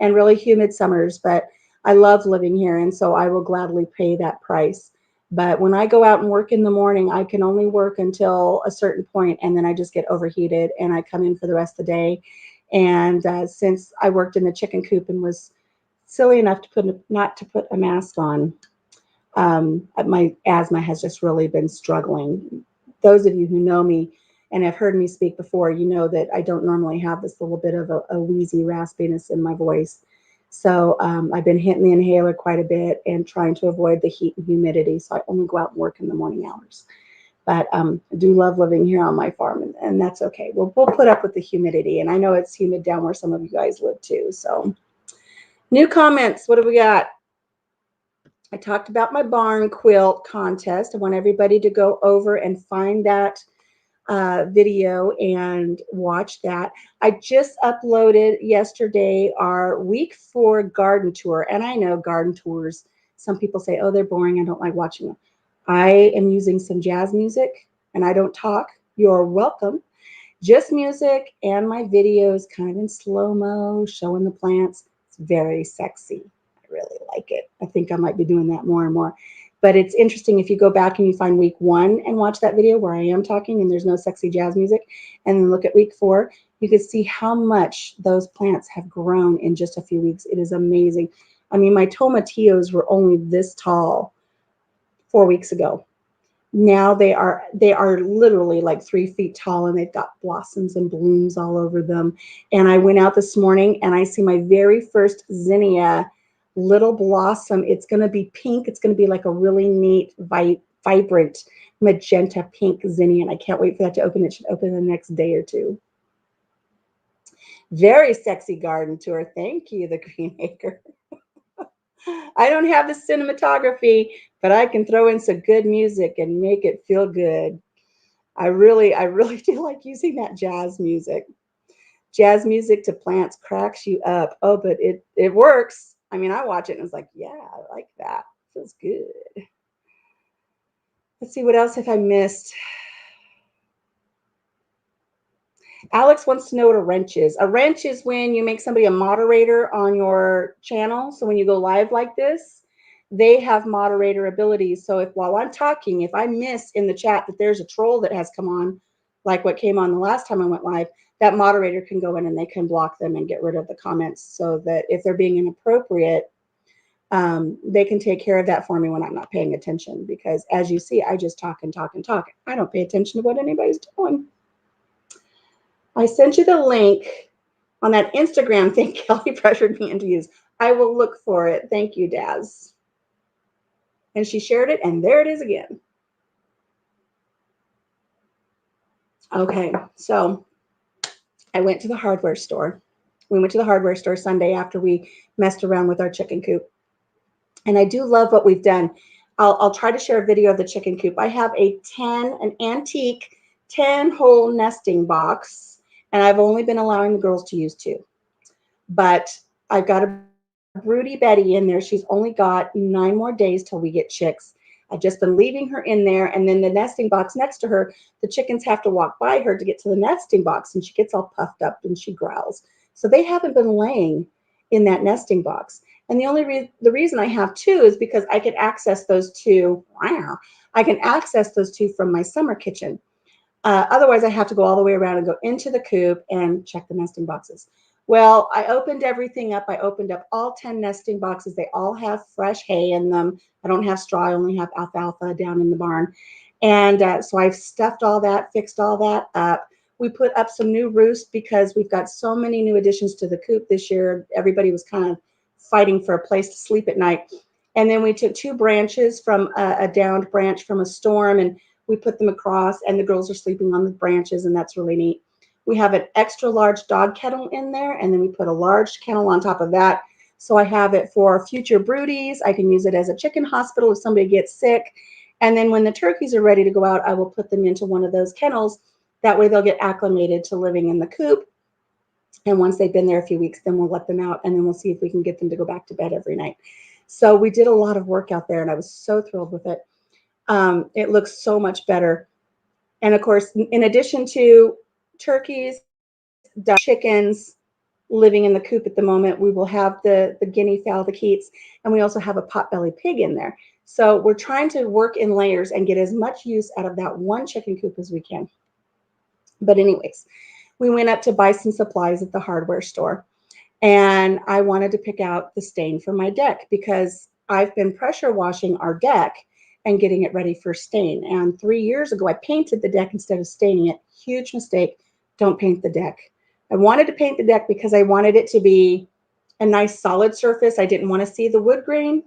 and really humid summers, but I love living here. And so I will gladly pay that price. But when I go out and work in the morning, I can only work until a certain point, and then I just get overheated and I come in for the rest of the day. And since I worked in the chicken coop and was silly enough to not to put a mask on, my asthma has just really been struggling. Those of you who know me and have heard me speak before, you know that I don't normally have this little bit of a wheezy raspiness in my voice. So I've been hitting the inhaler quite a bit and trying to avoid the heat and humidity. So I only go out and work in the morning hours. But I do love living here on my farm, and that's okay. We'll put up with the humidity. And I know it's humid down where some of you guys live too. So new comments. What do we got? I talked about my barn quilt contest. I want everybody to go over and find that video and watch that. I just uploaded yesterday our week 4 garden tour. And I know garden tours, some people say, oh, they're boring. I don't like watching them. I am using some jazz music and I don't talk. You're welcome. Just music and my videos kind of in slow-mo, showing the plants. It's very sexy. I really like it. I think I might be doing that more and more. But it's interesting if you go back and you find week 1 and watch that video where I am talking and there's no sexy jazz music, and then look at week 4, you can see how much those plants have grown in just a few weeks. It is amazing. I mean, my tomatillos were only this tall 4 weeks ago. Now they are literally like 3 feet tall, and they've got blossoms and blooms all over them. And I went out this morning and I see my very first zinnia little blossom. It's going to be pink. It's going to be like a really neat, vibrant magenta pink zinnia. And I can't wait for that to open. It should open the next day or two. Very sexy garden tour. Thank you, the Green Acre. I don't have the cinematography, but I can throw in some good music and make it feel good. I really do like using that jazz music. Jazz music to plants cracks you up. Oh, but it works. I mean, I watch it and it's like, yeah, I like that. Feels good. Let's see, what else have I missed? Alex wants to know what a wrench is. A wrench is when you make somebody a moderator on your channel. So when you go live like this, they have moderator abilities. So if while I'm talking, if I miss in the chat that there's a troll that has come on, like what came on the last time I went live, that moderator can go in and they can block them and get rid of the comments so that if they're being inappropriate, they can take care of that for me when I'm not paying attention. Because as you see, I just talk and talk and talk. I don't pay attention to what anybody's doing. I sent you the link on that Instagram thing Kelly pressured me into use. I will look for it. Thank you, Daz. And she shared it, and there it is again. Okay, so I went to the hardware store. We went to the hardware store Sunday after we messed around with our chicken coop. And I do love what we've done. I'll try to share a video of the chicken coop. I have an antique 10-hole nesting box, and I've only been allowing the girls to use 2. But I've got a broody Betty in there. She's only got 9 more days till we get chicks. I've just been leaving her in there, and then the nesting box next to her, the chickens have to walk by her to get to the nesting box, and she gets all puffed up and she growls. So they haven't been laying in that nesting box. And the reason I have 2 is because I can access those 2. I can access those 2 from my summer kitchen. Otherwise, I have to go all the way around and go into the coop and check the nesting boxes. Well, I opened everything up. I opened up all 10 nesting boxes. They all have fresh hay in them. I don't have straw. I only have alfalfa down in the barn. And so I've stuffed all that, fixed all that up. We put up some new roosts because we've got so many new additions to the coop this year. Everybody was kind of fighting for a place to sleep at night. And then we took 2 branches from a downed branch from a storm, and we put them across, and the girls are sleeping on the branches, and that's really neat. We have an extra large dog kennel in there, and then we put a large kennel on top of that. So I have it for future broodies. I can use it as a chicken hospital if somebody gets sick. And then when the turkeys are ready to go out, I will put them into one of those kennels. That way they'll get acclimated to living in the coop. And once they've been there a few weeks, then we'll let them out, and then we'll see if we can get them to go back to bed every night. So we did a lot of work out there, and I was so thrilled with it. It looks so much better. And of course, in addition to turkeys, ducks, chickens living in the coop at the moment. We will have the guinea fowl, the Keats, and we also have a potbelly pig in there. So we're trying to work in layers and get as much use out of that one chicken coop as we can. But anyways, we went up to buy some supplies at the hardware store, and I wanted to pick out the stain for my deck because I've been pressure washing our deck and getting it ready for stain. And 3 years ago, I painted the deck instead of staining it. Huge mistake. Don't paint the deck. I wanted to paint the deck because I wanted it to be a nice solid surface. I didn't want to see the wood grain.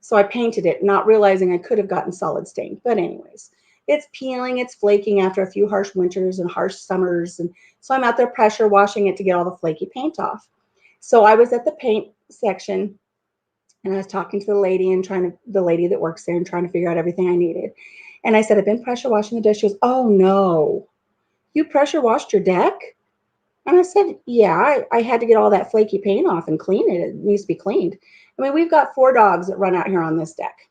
So I painted it, not realizing I could have gotten solid stain. But anyways, it's peeling, it's flaking after a few harsh winters and harsh summers. And so I'm out there pressure washing it to get all the flaky paint off. So I was at the paint section and I was talking to the lady and the lady that works there and trying to figure out everything I needed. And I said, I've been pressure washing the deck. She goes, oh no, you pressure washed your deck? And I said, yeah, I had to get all that flaky paint off and clean it. It needs to be cleaned. I mean, we've got 4 dogs that run out here on this deck.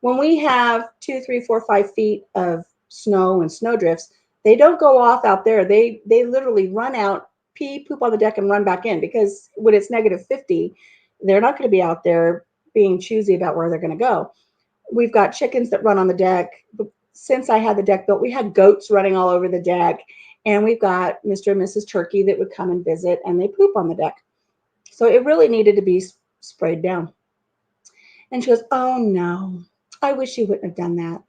When we have 2, 3, 4, 5 feet of snow and snow drifts, they don't go off out there. They literally run out, pee, poop on the deck, and run back in because when it's -50, they're not going to be out there being choosy about where they're going to go. We've got chickens that run on the deck. Since I had the deck built, we had goats running all over the deck. And we've got Mr. and Mrs. Turkey that would come and visit, and they poop on the deck. So it really needed to be sprayed down. And she goes, oh no, I wish you wouldn't have done that.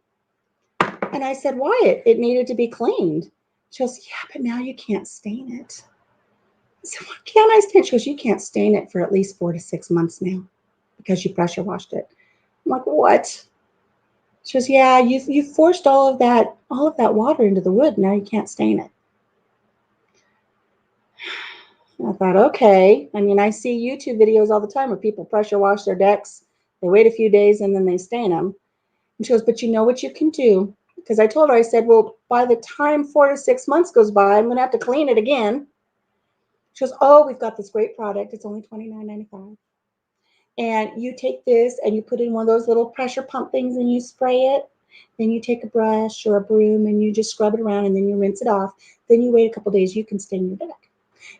And I said, why? It needed to be cleaned. She goes, yeah, but now you can't stain it. I said, why can't I stain it? She goes, you can't stain it for at least 4 to 6 months now because you pressure washed it. I'm like, what? She goes, yeah, you forced all of that water into the wood. Now you can't stain it. I thought, okay. I mean, I see YouTube videos all the time where people pressure wash their decks. They wait a few days and then they stain them. And she goes, but you know what you can do? Because I told her, I said, well, by the time 4 to 6 months goes by, I'm going to have to clean it again. She goes, oh, we've got this great product. It's only $29.95. And you take this and you put in one of those little pressure pump things and you spray it. Then you take a brush or a broom and you just scrub it around and then you rinse it off. Then you wait a couple days, you can stain your deck.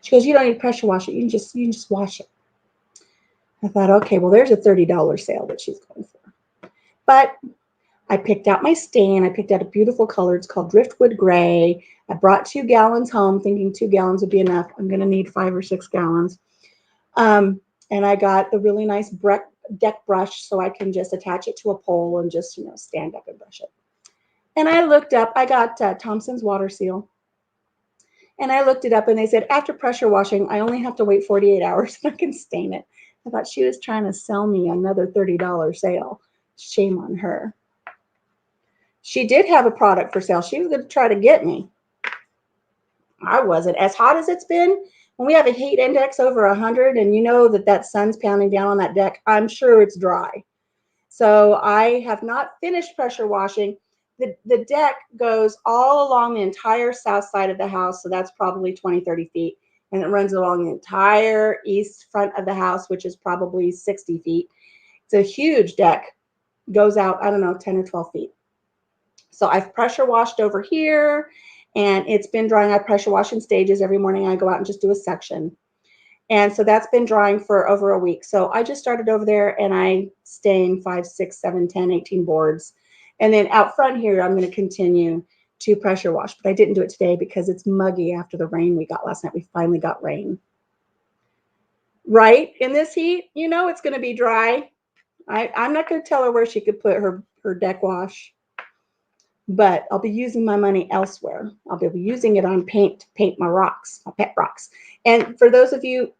She goes, you don't need to pressure wash it. You can just wash it. I thought, okay, well, there's a $30 sale that she's going for. But I picked out my stain. I picked out a beautiful color. It's called Driftwood Gray. I brought 2 gallons home thinking 2 gallons would be enough. I'm going to need 5 or 6 gallons. And I got the really nice deck brush so I can just attach it to a pole and just, stand up and brush it. And I looked up, I got Thompson's Water Seal. And I looked it up and they said, after pressure washing, I only have to wait 48 hours and I can stain it. I thought she was trying to sell me another $30 sale. Shame on her. She did have a product for sale. She was going to try to get me. I wasn't. As hot as it's been, when we have a heat index over 100 and you know that sun's pounding down on that deck, I'm sure it's dry. So I have not finished pressure washing. The deck goes all along the entire south side of the house, so that's probably 20, 30 feet. And it runs along the entire east front of the house, which is probably 60 feet. It's a huge deck. Goes out, I don't know, 10 or 12 feet. So I've pressure washed over here, and it's been drying. I pressure wash in stages. Every morning I go out and just do a section. And so that's been drying for over a week. So I just started over there and I stained 5, 6, 7, 10, 18 boards. And then out front here, I'm going to continue to pressure wash. But I didn't do it today because it's muggy after the rain we got last night. We finally got rain. Right? In this heat, it's going to be dry. I'm not going to tell her where she could put her deck wash. But I'll be using my money elsewhere. I'll be using it on paint to paint my rocks, my pet rocks. And for those of you,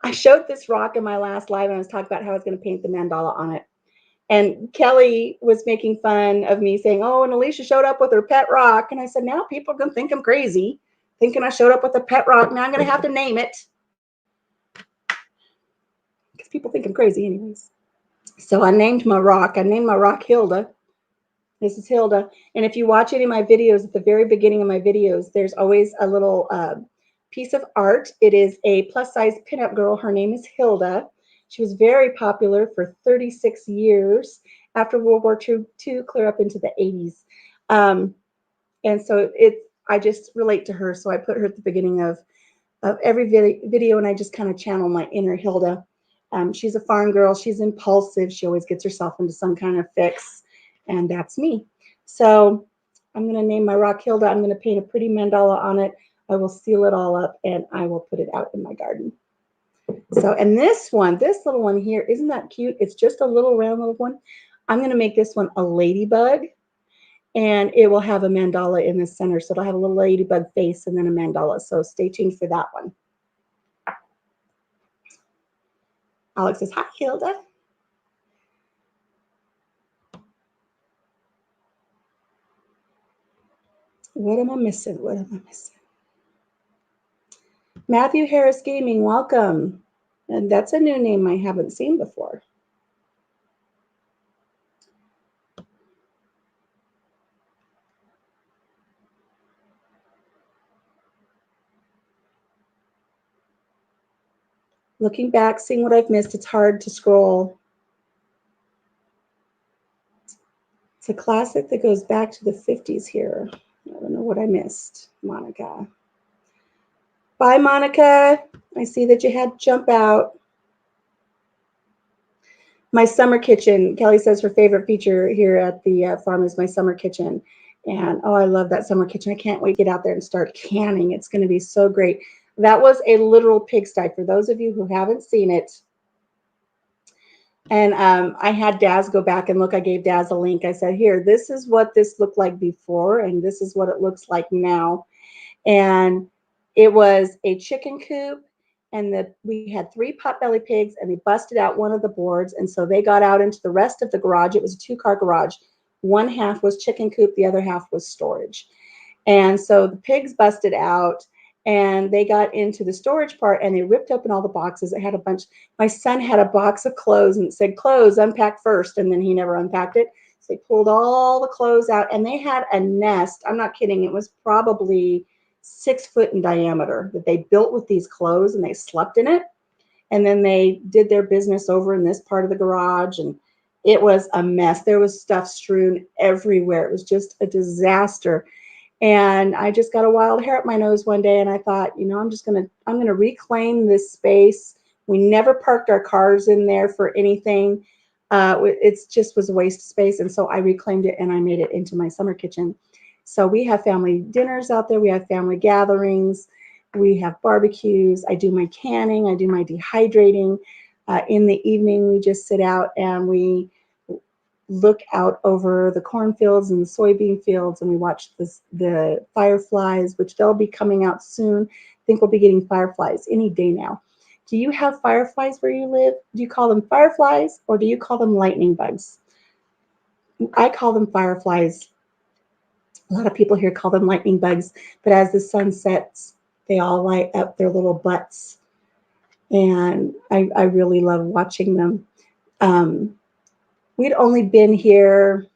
I showed this rock in my last live and I was talking about how I was going to paint the mandala on it. And Kelly was making fun of me saying, oh, and Alicia showed up with her pet rock. And I said, now people are going to think I'm crazy, thinking I showed up with a pet rock. Now I'm going to have to name it because people think I'm crazy anyways. So I named my rock. I named my rock Hilda. This is Hilda. And if you watch any of my videos, at the very beginning of my videos, there's always a little piece of art. It is a plus-size pinup girl. Her name is Hilda. She was very popular for 36 years after World War II, clear up into the 80s. And so I just relate to her. So I put her at the beginning of every video, and I just kind of channel my inner Hilda. She's a farm girl. She's impulsive. She always gets herself into some kind of fix, and that's me. So I'm going to name my rock Hilda. I'm going to paint a pretty mandala on it. I will seal it all up, and I will put it out in my garden. So, and this one, this little one here, isn't that cute? It's just a little round little one. I'm going to make this one a ladybug, and it will have a mandala in the center. So it'll have a little ladybug face and then a mandala. So stay tuned for that one. Alex says, hi, Hilda. What am I missing? What am I missing? Matthew Harris Gaming, welcome. And that's a new name I haven't seen before. Looking back, seeing what I've missed, it's hard to scroll. It's a classic that goes back to the 50s here. I don't know what I missed, Monica. Bye, Monica. I see that you had jump out. My summer kitchen. Kelly says her favorite feature here at the farm is my summer kitchen. And oh, I love that summer kitchen. I can't wait to get out there and start canning. It's going to be so great. That was a literal pigsty for those of you who haven't seen it. And I had Daz go back and look. I gave Daz a link. I said, here, this is what this looked like before, and this is what it looks like now. And it was a chicken coop, and we had 3 potbelly pigs, and they busted out one of the boards, and so they got out into the rest of the garage. It was a 2-car garage. One half was chicken coop, the other half was storage. And so the pigs busted out, and they got into the storage part, and they ripped open all the boxes. It had a bunch. My son had a box of clothes, and it said, clothes, unpack first, and then he never unpacked it. So they pulled all the clothes out, and they had a nest. I'm not kidding. It was probably 6 foot in diameter that they built with these clothes, and they slept in it. And then they did their business over in this part of the garage, and it was a mess. There was stuff strewn everywhere. It was just a disaster. And I just got a wild hair up my nose one day, and I thought, you know, I'm going to reclaim this space. We never parked our cars in there for anything. It just was a waste of space. And so I reclaimed it, and I made it into my summer kitchen. So we have family dinners out there. We have family gatherings. We have barbecues. I do my canning. I do my dehydrating. In the evening, we just sit out and we look out over the cornfields and the soybean fields, and we watch the fireflies, which they'll be coming out soon. I think we'll be getting fireflies any day now. Do you have fireflies where you live? Do you call them fireflies, or do you call them lightning bugs? I call them fireflies. A lot of people here call them lightning bugs, but as the sun sets, they all light up their little butts. And I really love watching them. We'd only been here,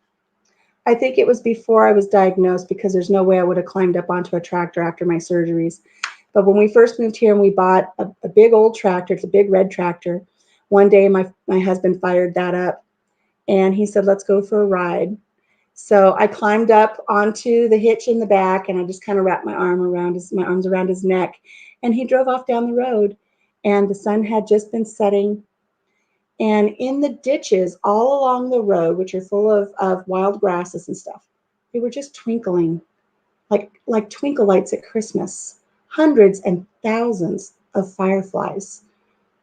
I think it was before I was diagnosed, because there's no way I would have climbed up onto a tractor after my surgeries. But when we first moved here and we bought a big old tractor, it's a big red tractor. One day my husband fired that up, and he said, let's go for a ride. So I climbed up onto the hitch in the back, and I just kind of wrapped my arms around his neck, and he drove off down the road, and the sun had just been setting. And in the ditches all along the road, which are full of wild grasses and stuff, they were just twinkling like twinkle lights at Christmas. Hundreds and thousands of fireflies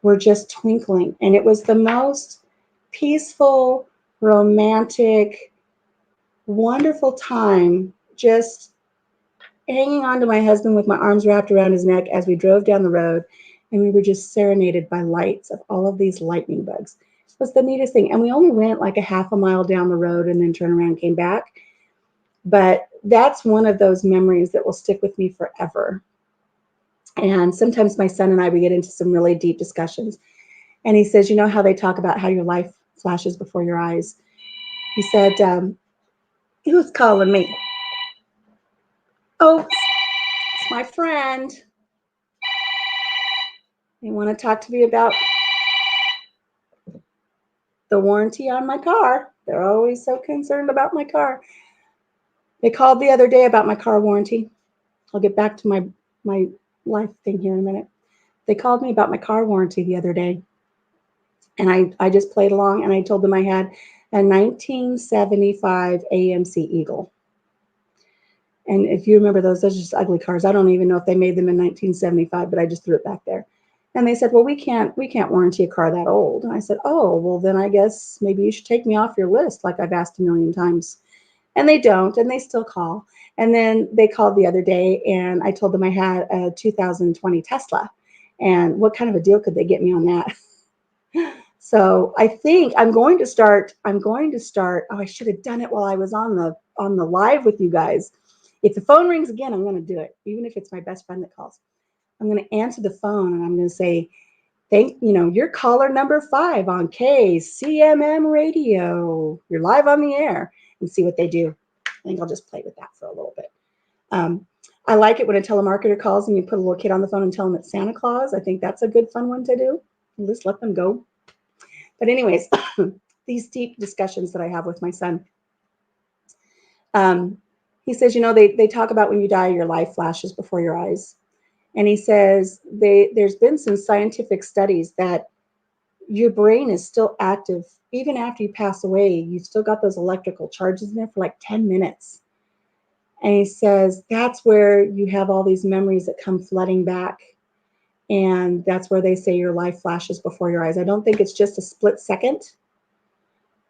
were just twinkling. And it was the most peaceful, romantic, wonderful time, just hanging on to my husband with my arms wrapped around his neck as we drove down the road. And we were just serenaded by lights of all of these lightning bugs. It was the neatest thing. And we only went like a half a mile down the road and then turned around and came back. But that's one of those memories that will stick with me forever. And sometimes my son and I, we get into some really deep discussions. And he says, you know how they talk about how your life flashes before your eyes? He said, who's calling me? Oh, it's my friend. They want to talk to me about the warranty on my car. They're always so concerned about my car. They called the other day about my car warranty. I'll get back to my life thing here in a minute. They called me about my car warranty the other day, and I just played along, and I told them I had a 1975 AMC Eagle. And if you remember those are just ugly cars. I don't even know if they made them in 1975, but I just threw it back there. And they said, well, we can't warranty a car that old. And I said, oh, well, then I guess maybe you should take me off your list, like I've asked a million times. And they don't, and they still call. And then they called the other day, and I told them I had a 2020 Tesla, and what kind of a deal could they get me on that? So I think I'm going to start. Oh, I should have done it while I was on the live with you guys. If the phone rings again, I'm going to do it, even if it's my best friend that calls. I'm going to answer the phone, and I'm going to say, you're caller number 5 on KCMM radio. You're live on the air, and see what they do. I think I'll just play with that for a little bit. I like it when a telemarketer calls and you put a little kid on the phone and tell them it's Santa Claus. I think that's a good fun one to do. Just let them go. But anyways, these deep discussions that I have with my son. He says, they talk about when you die, your life flashes before your eyes. And he says there's been some scientific studies that your brain is still active. Even after you pass away, you've still got those electrical charges in there for like 10 minutes. And he says that's where you have all these memories that come flooding back. And that's where they say your life flashes before your eyes. I don't think it's just a split second,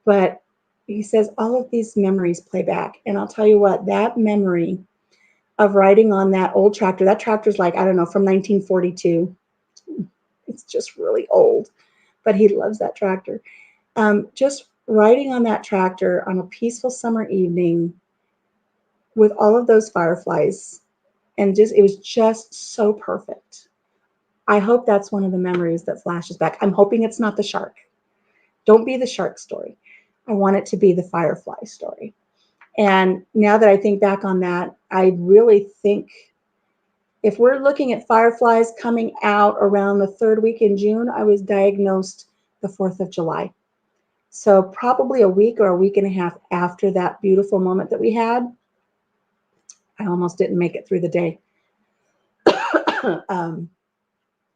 but he says all of these memories play back. And I'll tell you what, that memory of riding on that old tractor, that tractor's like, I don't know, from 1942. It's just really old, but he loves that tractor. Just riding on that tractor on a peaceful summer evening with all of those fireflies, and it was just so perfect. I hope that's one of the memories that flashes back. I'm hoping it's not the shark. Don't be the shark story. I want it to be the firefly story. And now that I think back on that, I really think if we're looking at fireflies coming out around the 3rd week in June, I was diagnosed the 4th of July. So probably a week or a week and a half after that beautiful moment that we had, I almost didn't make it through the day.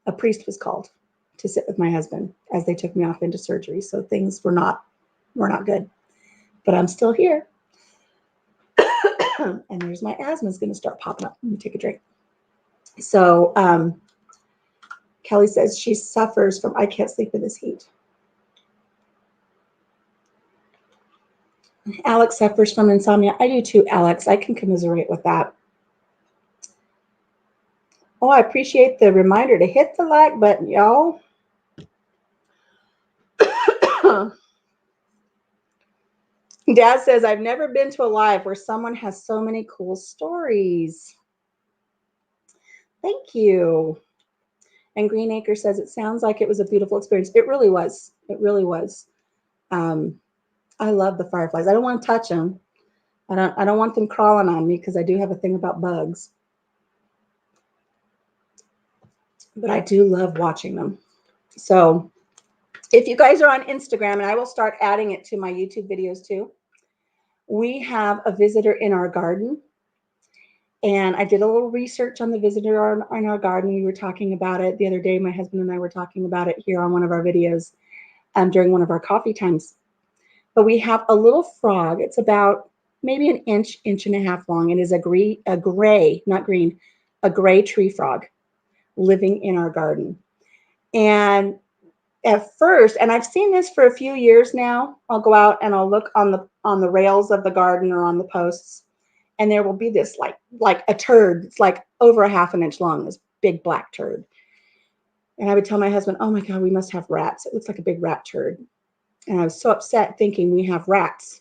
A priest was called to sit with my husband as they took me off into surgery. So things were not good, but I'm still here. And there's my asthma is going to start popping up. Let me take a drink. So Kelly says she suffers from, I can't sleep in this heat. Alex suffers from insomnia. I do too, Alex. I can commiserate with that. Oh, I appreciate the reminder to hit the like button, y'all. Dad says, I've never been to a live where someone has so many cool stories. Thank you. And Greenacre says, it sounds like it was a beautiful experience. It really was. It really was. I love the fireflies. I don't want to touch them. I don't want them crawling on me because I do have a thing about bugs. But I do love watching them. So if you guys are on Instagram, and I will start adding it to my YouTube videos too, we have a visitor in our garden. And I did a little research on the visitor in our garden. We were talking about it the other day. My husband and I were talking about it here on one of our videos during one of our coffee times. But we have a little frog. It's about maybe an inch and a half long. It is a gray, not green, a gray tree frog living in our garden. And at first, and I've seen this for a few years now, I'll go out and I'll look on the rails of the garden or on the posts, and there will be this like a turd. It's like over a half an inch long, this big black turd. And I would tell my husband, oh my God, we must have rats. It looks like a big rat turd. And I was so upset thinking we have rats,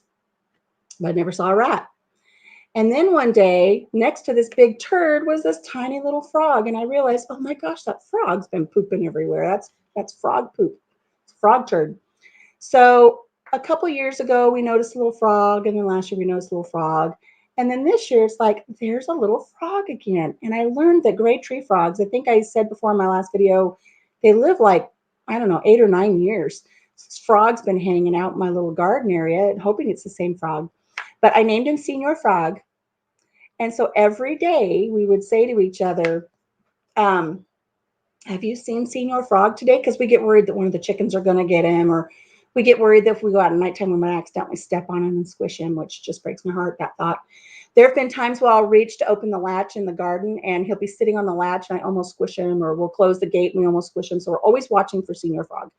but I never saw a rat. And then one day, next to this big turd was this tiny little frog. And I realized, oh my gosh, that frog's been pooping everywhere. That's frog poop. It's frog turd. So a couple years ago, we noticed a little frog. And then last year, we noticed a little frog. And then this year, it's like, there's a little frog again. And I learned that gray tree frogs, I think I said before in my last video, they live like, I don't know, 8 or 9 years. This frog's been hanging out in my little garden area, hoping it's the same frog. But I named him Senior Frog. And so every day we would say to each other, um, have you seen Senior Frog today? Because we get worried that one of the chickens are going to get him, or we get worried that if we go out at nighttime, we might accidentally step on him and squish him, which just breaks my heart, that thought. There have been times where I'll reach to open the latch in the garden and he'll be sitting on the latch and I almost squish him, or we'll close the gate and we almost squish him. So we're always watching for Senior Frog.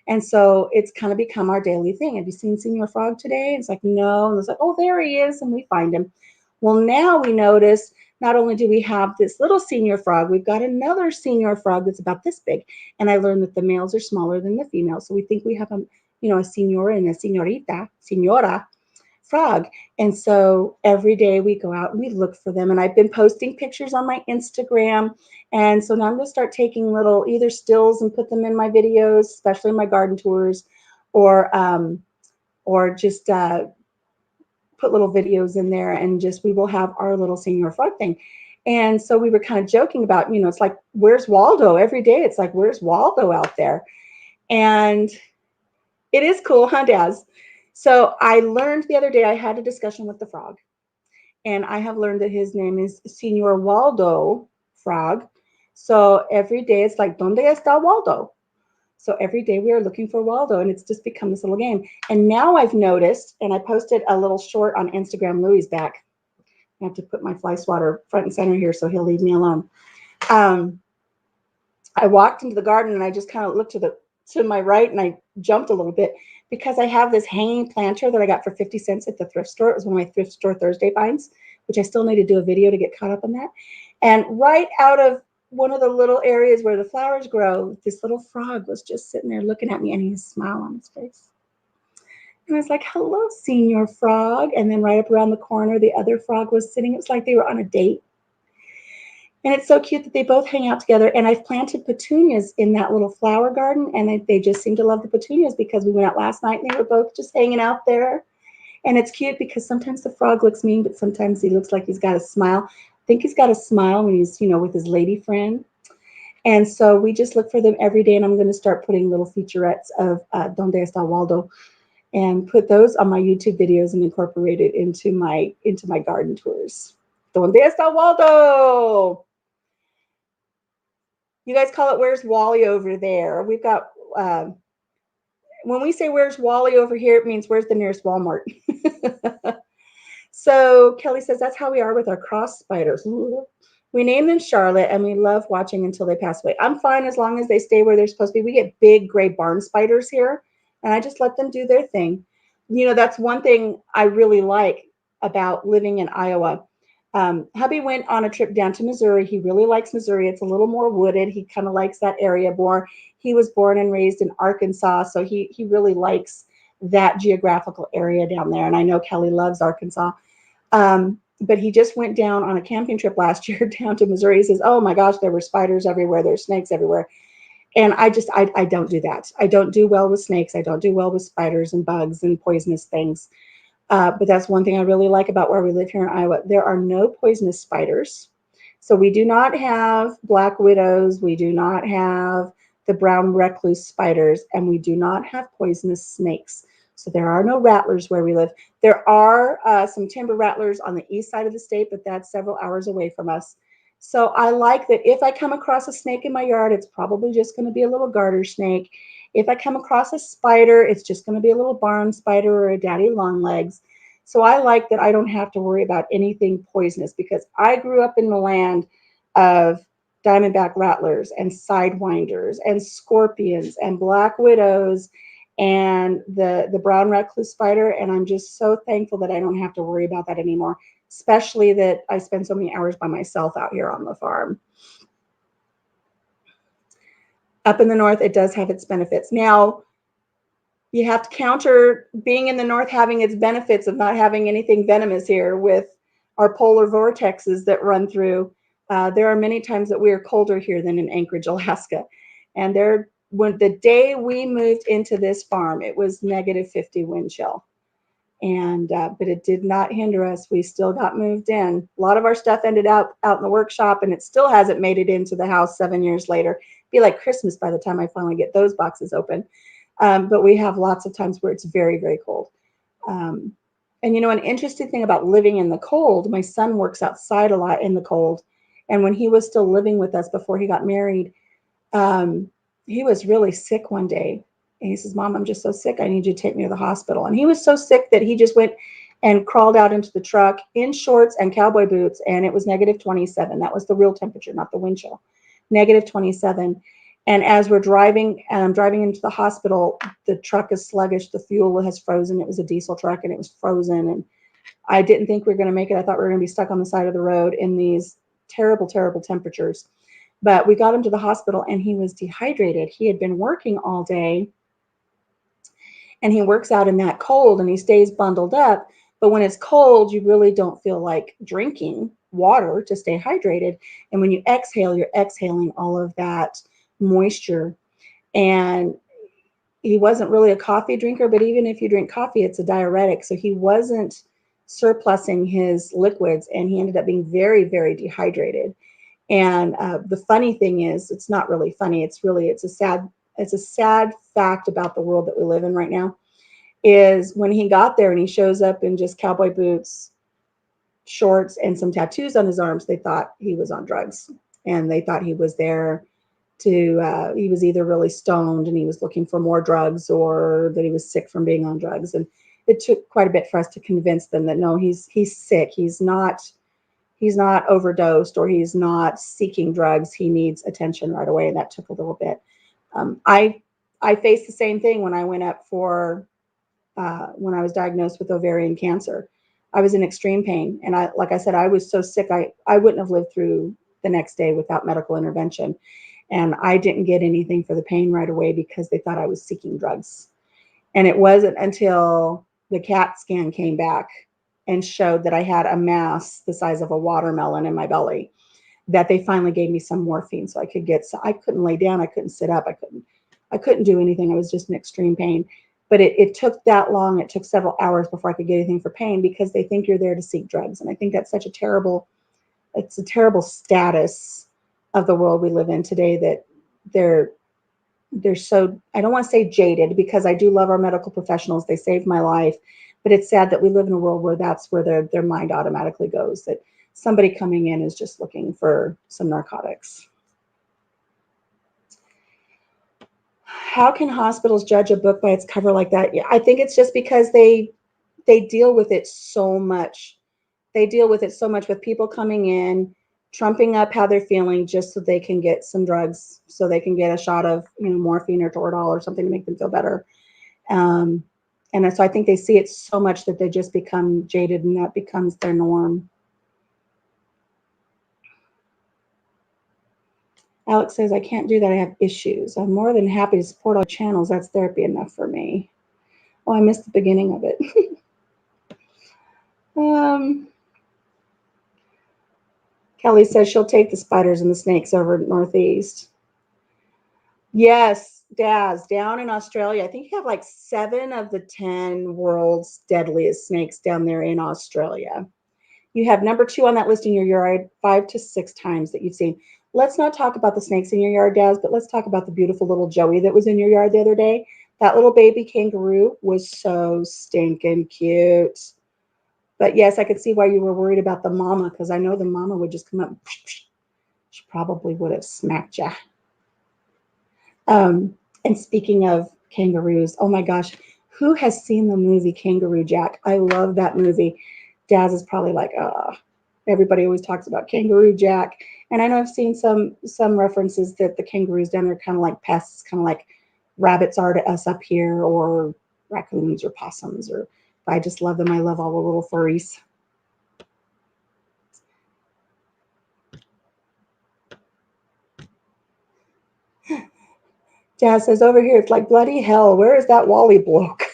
And so it's kind of become our daily thing. Have you seen Senior Frog today? It's like, no. And it's like, oh, there he is. And we find him. Well, now we notice not only do we have this little senior frog, we've got another senior frog that's about this big. And I learned that the males are smaller than the females. So we think we have a senior and a senora frog. And so every day we go out and we look for them. And I've been posting pictures on my Instagram. And so now I'm going to start taking little either stills and put them in my videos, especially my garden tours, or just put little videos in there, and just we will have our little senior frog thing. And so we were kind of joking about, it's like, where's Waldo? Every day it's like, where's Waldo out there? And it is cool, huh, Daz? So I learned the other day, I had a discussion with the frog, and I have learned that his name is Senor Waldo Frog. So every day it's like, ¿Dónde está Waldo? So every day we are looking for Waldo, and it's just become this little game. And now I've noticed, and I posted a little short on Instagram, Louie's back. I have to put my fly swatter front and center here so he'll leave me alone. I walked into the garden and I just kind of looked to my right and I jumped a little bit because I have this hanging planter that I got for 50 cents at the thrift store. It was one of my thrift store Thursday finds, which I still need to do a video to get caught up on that. And right out of one of the little areas where the flowers grow, this little frog was just sitting there looking at me, and he had a smile on his face. And I was like, hello, Senior Frog. And then right up around the corner, the other frog was sitting. It was like they were on a date. And it's so cute that they both hang out together. And I've planted petunias in that little flower garden, and they just seem to love the petunias because we went out last night and they were both just hanging out there. And it's cute because sometimes the frog looks mean, but sometimes he looks like he's got a smile. I think he's got a smile when he's, with his lady friend. And so we just look for them every day, and I'm going to start putting little featurettes of Donde Está Waldo and put those on my YouTube videos and incorporate it into my garden tours. Donde Está Waldo? You guys call it Where's Wally over there? We've got, when we say Where's Wally over here, it means where's the nearest Walmart. So Kelly says, that's how we are with our cross spiders. We name them Charlotte, and we love watching until they pass away. I'm fine as long as they stay where they're supposed to be. We get big gray barn spiders here, and I just let them do their thing. That's one thing I really like about living in Iowa. Hubby went on a trip down to Missouri. He really likes Missouri. It's a little more wooded. He kind of likes that area more. He was born and raised in Arkansas, so he really likes that geographical area down there. And I know Kelly loves Arkansas. But he just went down on a camping trip last year down to Missouri. He says, oh my gosh, there were spiders everywhere. There's snakes everywhere. And I don't do that. I don't do well with snakes. I don't do well with spiders and bugs and poisonous things. But that's one thing I really like about where we live here in Iowa. There are no poisonous spiders. So we do not have black widows. We do not have the brown recluse spiders, and we do not have poisonous snakes. So there are no rattlers where we live. There are some timber rattlers on the east side of the state, but that's several hours away from us. So I like that if I come across a snake in my yard, it's probably just going to be a little garter snake. If I come across a spider, it's just going to be a little barn spider or a daddy longlegs. So I like that I don't have to worry about anything poisonous, because I grew up in the land of diamondback rattlers and sidewinders and scorpions and black widows and the brown recluse spider. And I'm just so thankful that I don't have to worry about that anymore, especially that I spend so many hours by myself out here on the farm. Up in the north, it does have its benefits. Now, you have to counter being in the north having its benefits of not having anything venomous here with our polar vortexes that run through. There are many times that we are colder here than in Anchorage, Alaska. And when the day we moved into this farm, it was -50 wind chill. And but it did not hinder us. We still got moved in. A lot of our stuff ended up out in the workshop, and it still hasn't made it into the house 7 years later. Be like Christmas by the time I finally get those boxes open. But we have lots of times where it's very, very cold. And an interesting thing about living in the cold, my son works outside a lot in the cold. And when he was still living with us before he got married, um, he was really sick one day. And he says, Mom, I'm just so sick. I need you to take me to the hospital. And he was so sick that he just went and crawled out into the truck in shorts and cowboy boots. And it was negative 27. That was the real temperature, not the wind chill. Negative 27. And as we're driving, and I'm driving into the hospital, the truck is sluggish. The fuel has frozen. It was a diesel truck and it was frozen. And I didn't think we were going to make it. I thought we were going to be stuck on the side of the road in these terrible, terrible temperatures. But we got him to the hospital and he was dehydrated. He had been working all day and he works out in that cold and he stays bundled up. But when it's cold, you really don't feel like drinking water to stay hydrated. And when you exhale, you're exhaling all of that moisture. And he wasn't really a coffee drinker, but even if you drink coffee, it's a diuretic. So he wasn't surplusing his liquids and he ended up being very, very dehydrated. And the funny thing is, it's not really funny. It's a sad fact about the world that we live in right now. Is when he got there and he shows up in just cowboy boots, shorts, and some tattoos on his arms, they thought he was on drugs, and they thought he was there to. He was either really stoned and he was looking for more drugs, or that he was sick from being on drugs. And it took quite a bit for us to convince them that no, he's sick. He's not overdosed or he's not seeking drugs. He needs attention right away. And that took a little bit. I faced the same thing when I went up for when I was diagnosed with ovarian cancer. I was in extreme pain, and like I said, I was so sick. I wouldn't have lived through the next day without medical intervention. And I didn't get anything for the pain right away because they thought I was seeking drugs. And it wasn't until the CAT scan came back and showed that I had a mass the size of a watermelon in my belly that they finally gave me some morphine so I could get. So I couldn't lay down, I couldn't sit up, I couldn't do anything. I was just in extreme pain. But it took that long. It took several hours before I could get anything for pain because they think you're there to seek drugs. And I think that's such a terrible status of the world we live in today, that they're so, I don't want to say jaded, because I do love our medical professionals. They saved my life. But it's sad that we live in a world where that's where their mind automatically goes, that somebody coming in is just looking for some narcotics. How can hospitals judge a book by its cover like that? Yeah, I think it's just because they deal with it so much. They deal with it so much with people coming in, trumping up how they're feeling just so they can get some drugs, so they can get a shot of morphine or Toradol or something to make them feel better. And so I think they see it so much that they just become jaded, and that becomes their norm. Alex says, I can't do that. I have issues. I'm more than happy to support all channels. That's therapy enough for me. Oh, I missed the beginning of it. Kelly says she'll take the spiders and the snakes over Northeast. Yes, Daz, down in Australia. I think you have like 7 of the 10 world's deadliest snakes down there in Australia. You have number 2 on that list in your yard 5 to 6 times that you've seen. Let's not talk about the snakes in your yard, Daz, but let's talk about the beautiful little Joey that was in your yard the other day. That little baby kangaroo was so stinking cute. But yes, I could see why you were worried about the mama, because I know the mama would just come up. She probably would have smacked you. And speaking of kangaroos, oh my gosh, who has seen the movie Kangaroo Jack? I love that movie. Daz is probably like, everybody always talks about Kangaroo Jack. And I know I've seen some references that the kangaroos down there are kind of like pests, kind of like rabbits are to us up here, or raccoons or possums, or I just love them. I love all the little furries. Daz says, over here, it's like bloody hell. Where is that Wally bloke?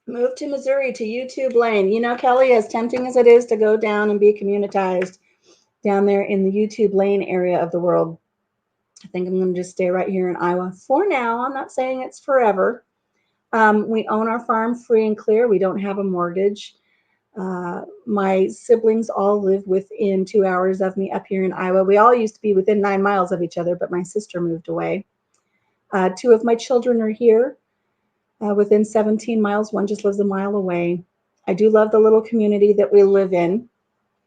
Move to Missouri, to YouTube Lane. You know, Kelly, as tempting as it is to go down and be communitized down there in the YouTube Lane area of the world, I think I'm going to just stay right here in Iowa for now. I'm not saying it's forever. We own our farm free and clear. We don't have a mortgage. My siblings all live within 2 hours of me up here in Iowa. We all used to be within 9 miles of each other, but my sister moved away. Two of my children are here within 17 miles. One just lives a mile away. I do love the little community that we live in.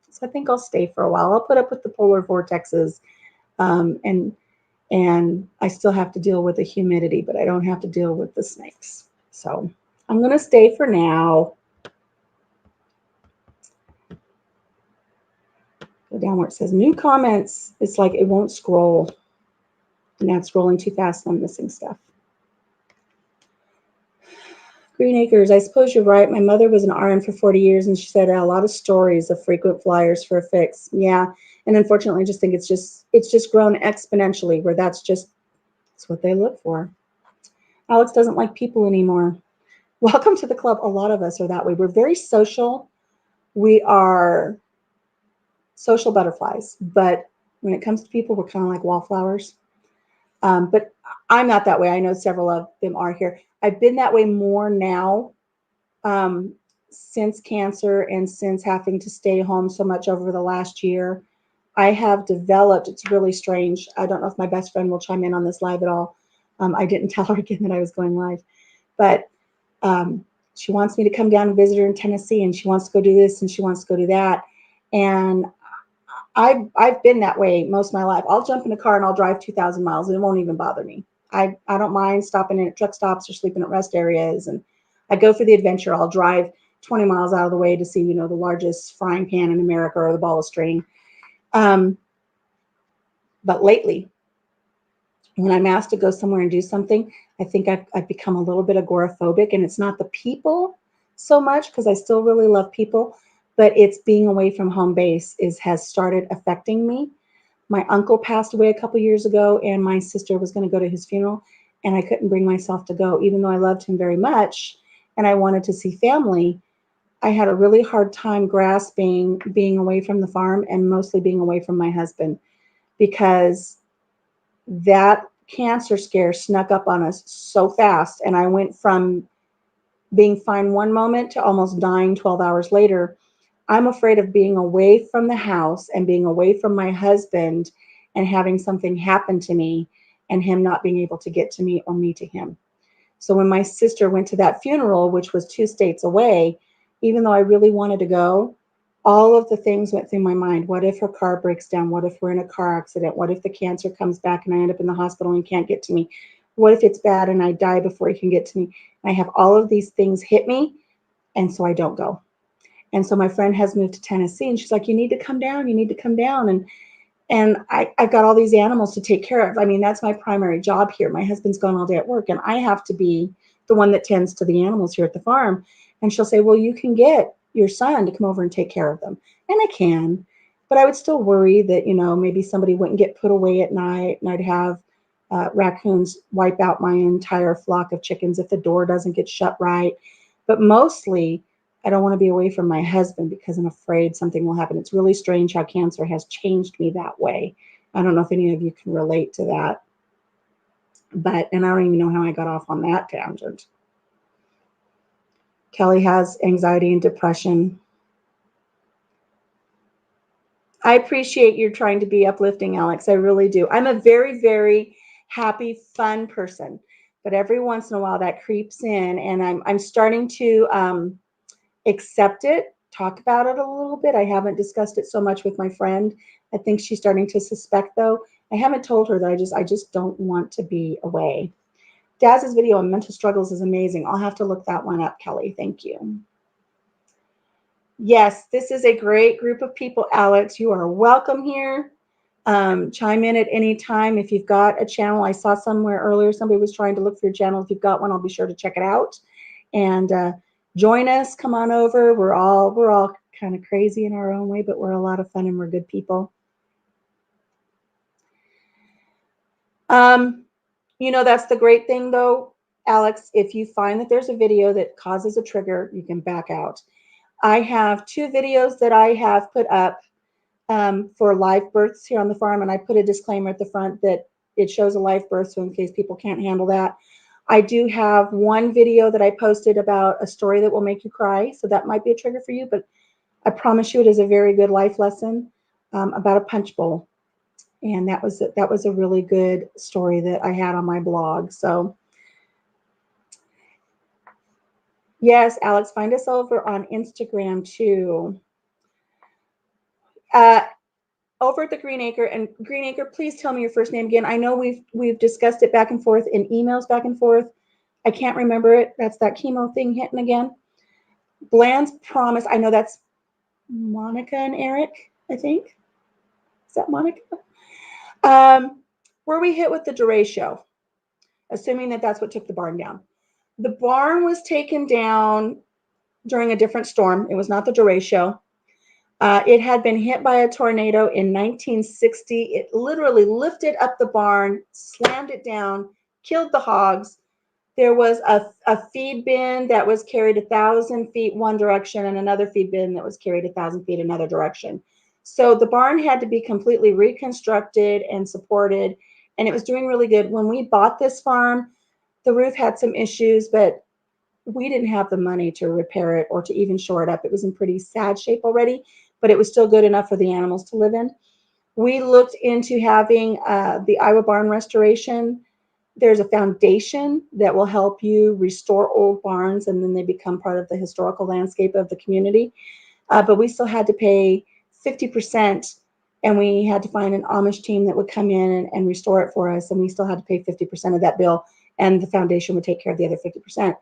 So I think I'll stay for a while. I'll put up with the polar vortexes, um, and and I still have to deal with the humidity, but I don't have to deal with the snakes. So I'm going to stay for now. Go down where it says new comments. It's like it won't scroll. And now it's scrolling too fast and I'm missing stuff. Green Acres, I suppose you're right. My mother was an RN for 40 years and she said a lot of stories of frequent flyers for a fix. Yeah. And unfortunately, I just think it's just grown exponentially where that's what they look for. Alex doesn't like people anymore. Welcome to the club. A lot of us are that way. We're very social. We are social butterflies, but when it comes to people, we're kind of like wallflowers. But I'm not that way. I know several of them are here. I've been that way more now since cancer and since having to stay home so much over the last year. I have developed, it's really strange. I don't know if my best friend will chime in on this live at all. I didn't tell her again that I was going live, but she wants me to come down and visit her in Tennessee, and she wants to go do this and she wants to go do that. And I've been that way most of my life. I'll jump in a car and I'll drive 2,000 miles and it won't even bother me. I don't mind stopping in at truck stops or sleeping at rest areas. And I go for the adventure. I'll drive 20 miles out of the way to see, the largest frying pan in America or the ball of string. But lately, when I'm asked to go somewhere and do something, I think I've become a little bit agoraphobic, and it's not the people so much because I still really love people, but it's being away from home base has started affecting me. My uncle passed away a couple years ago, and my sister was going to go to his funeral, and I couldn't bring myself to go, even though I loved him very much and I wanted to see family. I had a really hard time grasping being away from the farm and mostly being away from my husband because that cancer scare snuck up on us so fast. And I went from being fine one moment to almost dying 12 hours later. I'm afraid of being away from the house and being away from my husband and having something happen to me and him not being able to get to me or me to him. So when my sister went to that funeral, which was 2 states away, even though I really wanted to go, all of the things went through my mind. What if her car breaks down? What if we're in a car accident? What if the cancer comes back and I end up in the hospital and can't get to me? What if it's bad and I die before he can get to me? And I have all of these things hit me, and so I don't go. And so my friend has moved to Tennessee, and she's like, you need to come down. You need to come down. And I've got all these animals to take care of. I mean, that's my primary job here. My husband's gone all day at work, and I have to be the one that tends to the animals here at the farm. And she'll say, well, you can get your son to come over and take care of them. And I can, but I would still worry that, maybe somebody wouldn't get put away at night and I'd have raccoons wipe out my entire flock of chickens if the door doesn't get shut right. But mostly, I don't want to be away from my husband because I'm afraid something will happen. It's really strange how cancer has changed me that way. I don't know if any of you can relate to that. And I don't even know how I got off on that tangent. Kelly has anxiety and depression. I appreciate you trying to be uplifting, Alex. I really do. I'm a very, very happy, fun person. But every once in a while that creeps in, and I'm starting to accept it, talk about it a little bit. I haven't discussed it so much with my friend. I think she's starting to suspect, though. I haven't told her that I just don't want to be away. Daz's video on mental struggles is amazing. I'll have to look that one up, Kelly. Thank you. Yes, this is a great group of people, Alex. You are welcome here. Chime in at any time. If you've got a channel, I saw somewhere earlier somebody was trying to look for your channel. If you've got one, I'll be sure to check it out. And join us. Come on over. We're all kind of crazy in our own way, but we're a lot of fun and we're good people. That's the great thing, though, Alex. If you find that there's a video that causes a trigger, you can back out. I have 2 videos that I have put up for live births here on the farm, and I put a disclaimer at the front that it shows a live birth, so in case people can't handle that. I do have 1 video that I posted about a story that will make you cry, so that might be a trigger for you, but I promise you it is a very good life lesson about a punch bowl. And that was a really good story that I had on my blog. So yes, Alex, find us over on Instagram too. Uh, over at the Green Acre. And Green Acre, please tell me your first name again. I know we've discussed it back and forth in emails back and forth. I can't remember it. That's that chemo thing hitting again. Bland's Promise. I know that's Monica and Eric, I think. Is that Monica? Were we hit with the derecho? Assuming that that's what took the barn down. The barn was taken down during a different storm. It was not the derecho. It had been hit by a tornado in 1960. It literally lifted up the barn, slammed it down, killed the hogs. There was a feed bin that was carried 1,000 feet one direction and another feed bin that was carried 1,000 feet another direction. So the barn had to be completely reconstructed and supported, and it was doing really good. When we bought this farm, the roof had some issues, but we didn't have the money to repair it or to even shore it up. It was in pretty sad shape already, but it was still good enough for the animals to live in. We looked into having the Iowa Barn Restoration. There's a foundation that will help you restore old barns, and then they become part of the historical landscape of the community. But we still had to pay 50%, and we had to find an Amish team that would come in and restore it for us, and we still had to pay 50% of that bill, and the foundation would take care of the other 50%.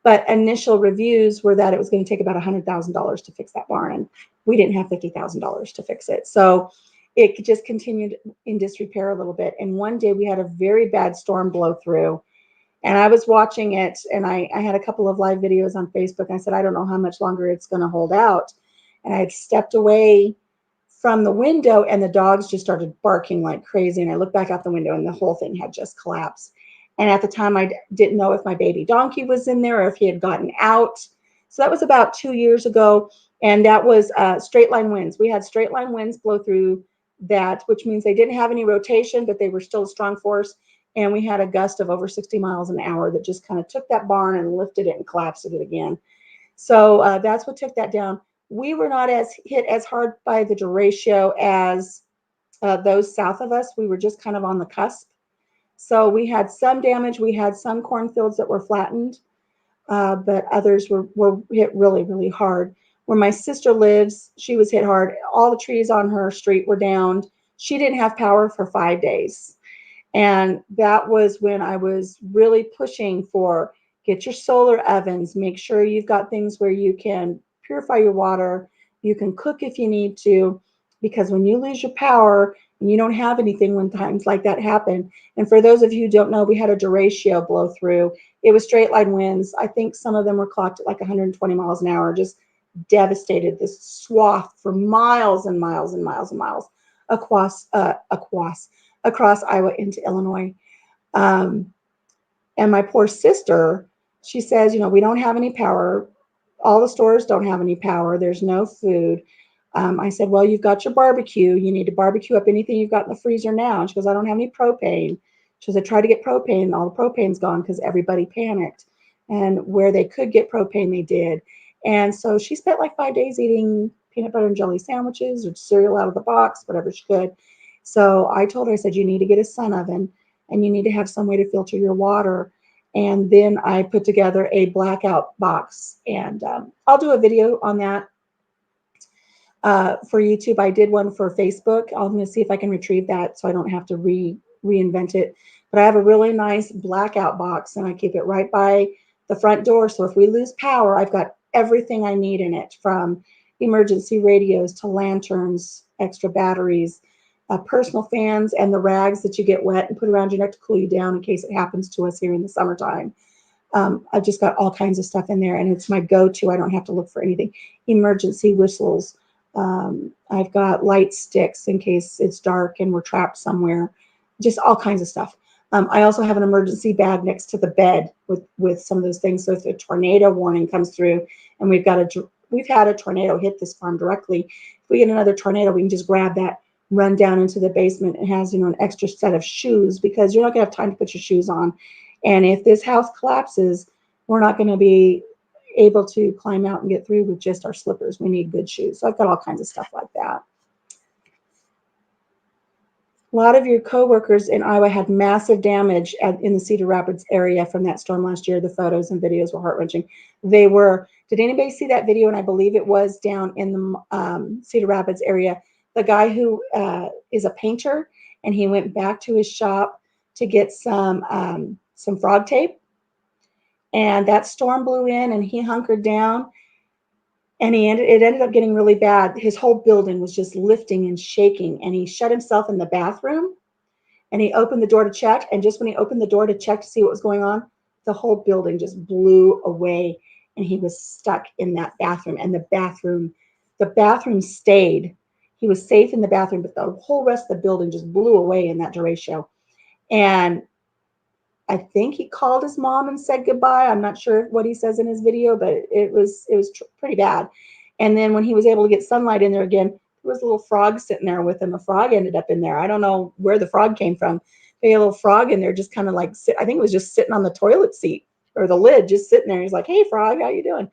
But initial reviews were that it was going to take about $100,000 to fix that barn, and we didn't have $50,000 to fix it. So it just continued in disrepair a little bit. And one day we had a very bad storm blow through, and I was watching it, and I had a couple of live videos on Facebook. I said, I don't know how much longer it's going to hold out. And I had stepped away from the window, and the dogs just started barking like crazy. And I looked back out the window, and the whole thing had just collapsed. And at the time, I didn't know if my baby donkey was in there or if he had gotten out. So that was about 2 years ago. And that was straight line winds. We had straight line winds blow through that, which means they didn't have any rotation, but they were still a strong force. And we had a gust of over 60 miles an hour that just kind of took that barn and lifted it and collapsed it again. So that's what took that down. We were not as hit as hard by the derecho as those south of us. We were just kind of on the cusp. So we had some damage. We had some cornfields that were flattened, but others were hit really, really hard. Where my sister lives, she was hit hard. All the trees on her street were downed. She didn't have power for 5 days. And that was when I was really pushing for get your solar ovens, make sure you've got things where you can purify your water, you can cook if you need to, because when you lose your power and you don't have anything when times like that happen. And for those of you who don't know, we had a derecho blow through. It was straight line winds. I think some of them were clocked at like 120 miles an hour, just devastated this swath for miles and miles and miles and miles across Iowa into Illinois. Um, and my poor sister, she says, we don't have any power. All the stores don't have any power. There's no food. I said, well, you've got your barbecue. You need to barbecue up anything you've got in the freezer now. And she goes, I don't have any propane. She goes, I tried to get propane. All the propane's gone because everybody panicked. And where they could get propane, they did. And so she spent like 5 days eating peanut butter and jelly sandwiches or cereal out of the box, whatever she could. So I told her, I said, you need to get a sun oven and you need to have some way to filter your water. And then I put together a blackout box. And I'll do a video on that for YouTube. I did one for Facebook. I'm going to see if I can retrieve that so I don't have to reinvent it. But I have a really nice blackout box, and I keep it right by the front door. So if we lose power, I've got everything I need in it, from emergency radios to lanterns, extra batteries, personal fans, and the rags that you get wet and put around your neck to cool you down in case it happens to us here in the summertime. I've just got all kinds of stuff in there, and it's my go-to. I don't have to look for anything. Emergency whistles. I've got light sticks in case it's dark and we're trapped somewhere. Just all kinds of stuff. I also have an emergency bag next to the bed with some of those things. So if a tornado warning comes through, and we've had a tornado hit this farm directly, if we get another tornado, we can just grab that, run down into the basement. It has, an extra set of shoes, because you're not gonna have time to put your shoes on. And if this house collapses, we're not gonna be able to climb out and get through with just our slippers. We need good shoes. So I've got all kinds of stuff like that. A lot of your coworkers in Iowa had massive damage in the Cedar Rapids area from that storm last year. The photos and videos were heart-wrenching. They were. Did anybody see that video? And I believe it was down in the Cedar Rapids area. The guy who is a painter, and he went back to his shop to get some frog tape, and that storm blew in, and he hunkered down, and it ended up getting really bad. His whole building was just lifting and shaking, and he shut himself in the bathroom, and he opened the door to check. And just when he opened the door to check to see what was going on, the whole building just blew away, and he was stuck in that bathroom. And the bathroom stayed. He was safe in the bathroom, but the whole rest of the building just blew away in that derecho. And I think he called his mom and said goodbye. I'm not sure what he says in his video, but it was pretty bad. And then when he was able to get sunlight in there again, there was a little frog sitting there with him. A frog ended up in there. I don't know where the frog came from. They had a little frog in there, just kind of like I think it was just sitting on the toilet seat or the lid, just sitting there. He's like, "Hey, frog, how you doing?"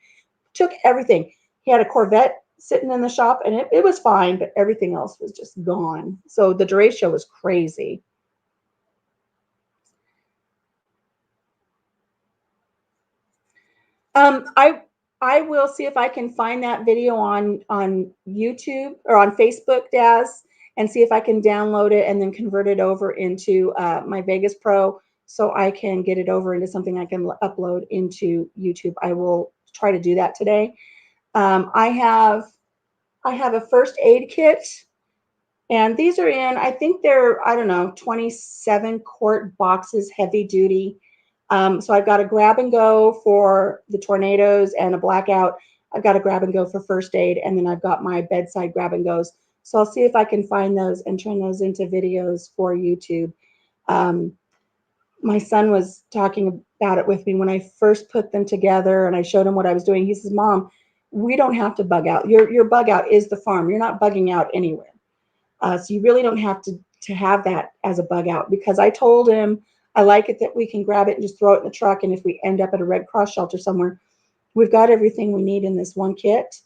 Took everything. He had a Corvette sitting in the shop, and it was fine, but everything else was just gone. So the derecho was crazy. I will see if I can find that video on YouTube or on Facebook, Daz, and see if I can download it and then convert it over into my Vegas Pro, so I can get it over into something I can upload into YouTube. I will try to do that today. I have a first aid kit, and these are in, I think they're, I don't know, 27 quart boxes, heavy duty. So I've got a grab and go for the tornadoes and a blackout. I've got a grab and go for first aid, and then I've got my bedside grab and goes. So I'll see if I can find those and turn those into videos for YouTube. Um, my son was talking about it with me when I first put them together, and I showed him what I was doing. He says, "Mom, we don't have to bug out. Your bug out is the farm. You're not bugging out anywhere. So you really don't have to have that as a bug out," because I told him I like it that we can grab it and just throw it in the truck. And if we end up at a Red Cross shelter somewhere, we've got everything we need in this one kit.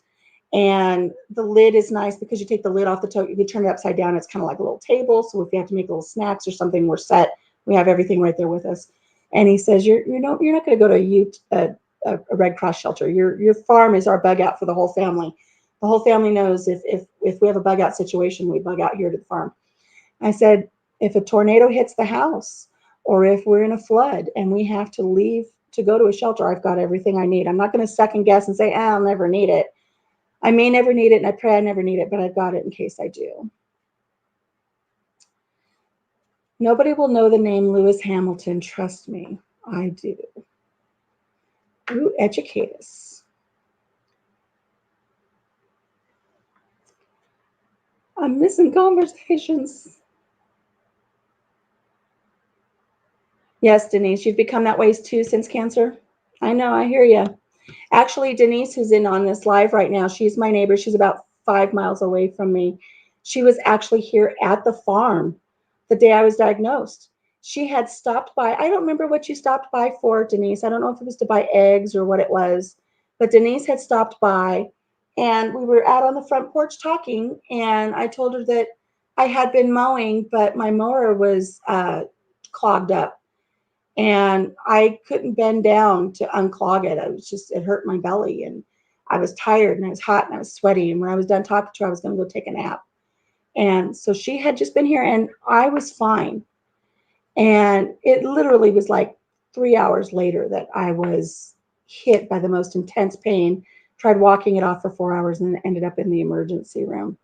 And the lid is nice because you take the lid off the tote, you can turn it upside down. It's kind of like a little table. So if you have to make little snacks or something, we're set. We have everything right there with us. And he says, you're not going to go to a Red Cross shelter. Your farm is our bug out for the whole family. The whole family knows if we have a bug out situation, we bug out here to the farm. I said, if a tornado hits the house, or if we're in a flood and we have to leave to go to a shelter, I've got everything I need. I'm not going to second guess and say, I'll never need it. I may never need it, and I pray I never need it, but I've got it in case I do. Nobody will know the name Lewis Hamilton. Trust me, I do. Ooh, educate us. I'm missing conversations. Yes, Denise, you've become that way too since cancer. I know, I hear you. Actually, Denise, who's in on this live right now, she's my neighbor. She's about 5 miles away from me. She was actually here at the farm the day I was diagnosed. She had stopped by. I don't remember what she stopped by for, Denise. I don't know if it was to buy eggs or what it was, but Denise had stopped by, and we were out on the front porch talking. And I told her that I had been mowing, but my mower was clogged up, and I couldn't bend down to unclog it. It hurt my belly, and I was tired, and I was hot, and I was sweaty. And when I was done talking to her, I was going to go take a nap. And so she had just been here, and I was fine. And it literally was like 3 hours later that I was hit by the most intense pain. Tried walking it off for 4 hours, and then ended up in the emergency room.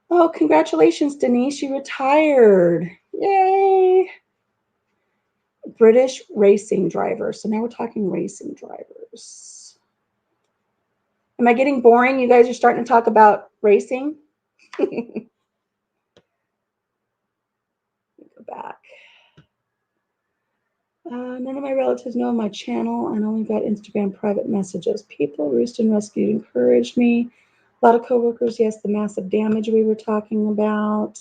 Oh, congratulations, Denise. You retired. Yay. British racing driver. So now we're talking racing drivers. Am I getting boring? You guys are starting to talk about racing? Go back. None of my relatives know my channel, and only got Instagram private messages. People, Roost and Rescue encouraged me. A lot of coworkers, yes, the massive damage we were talking about.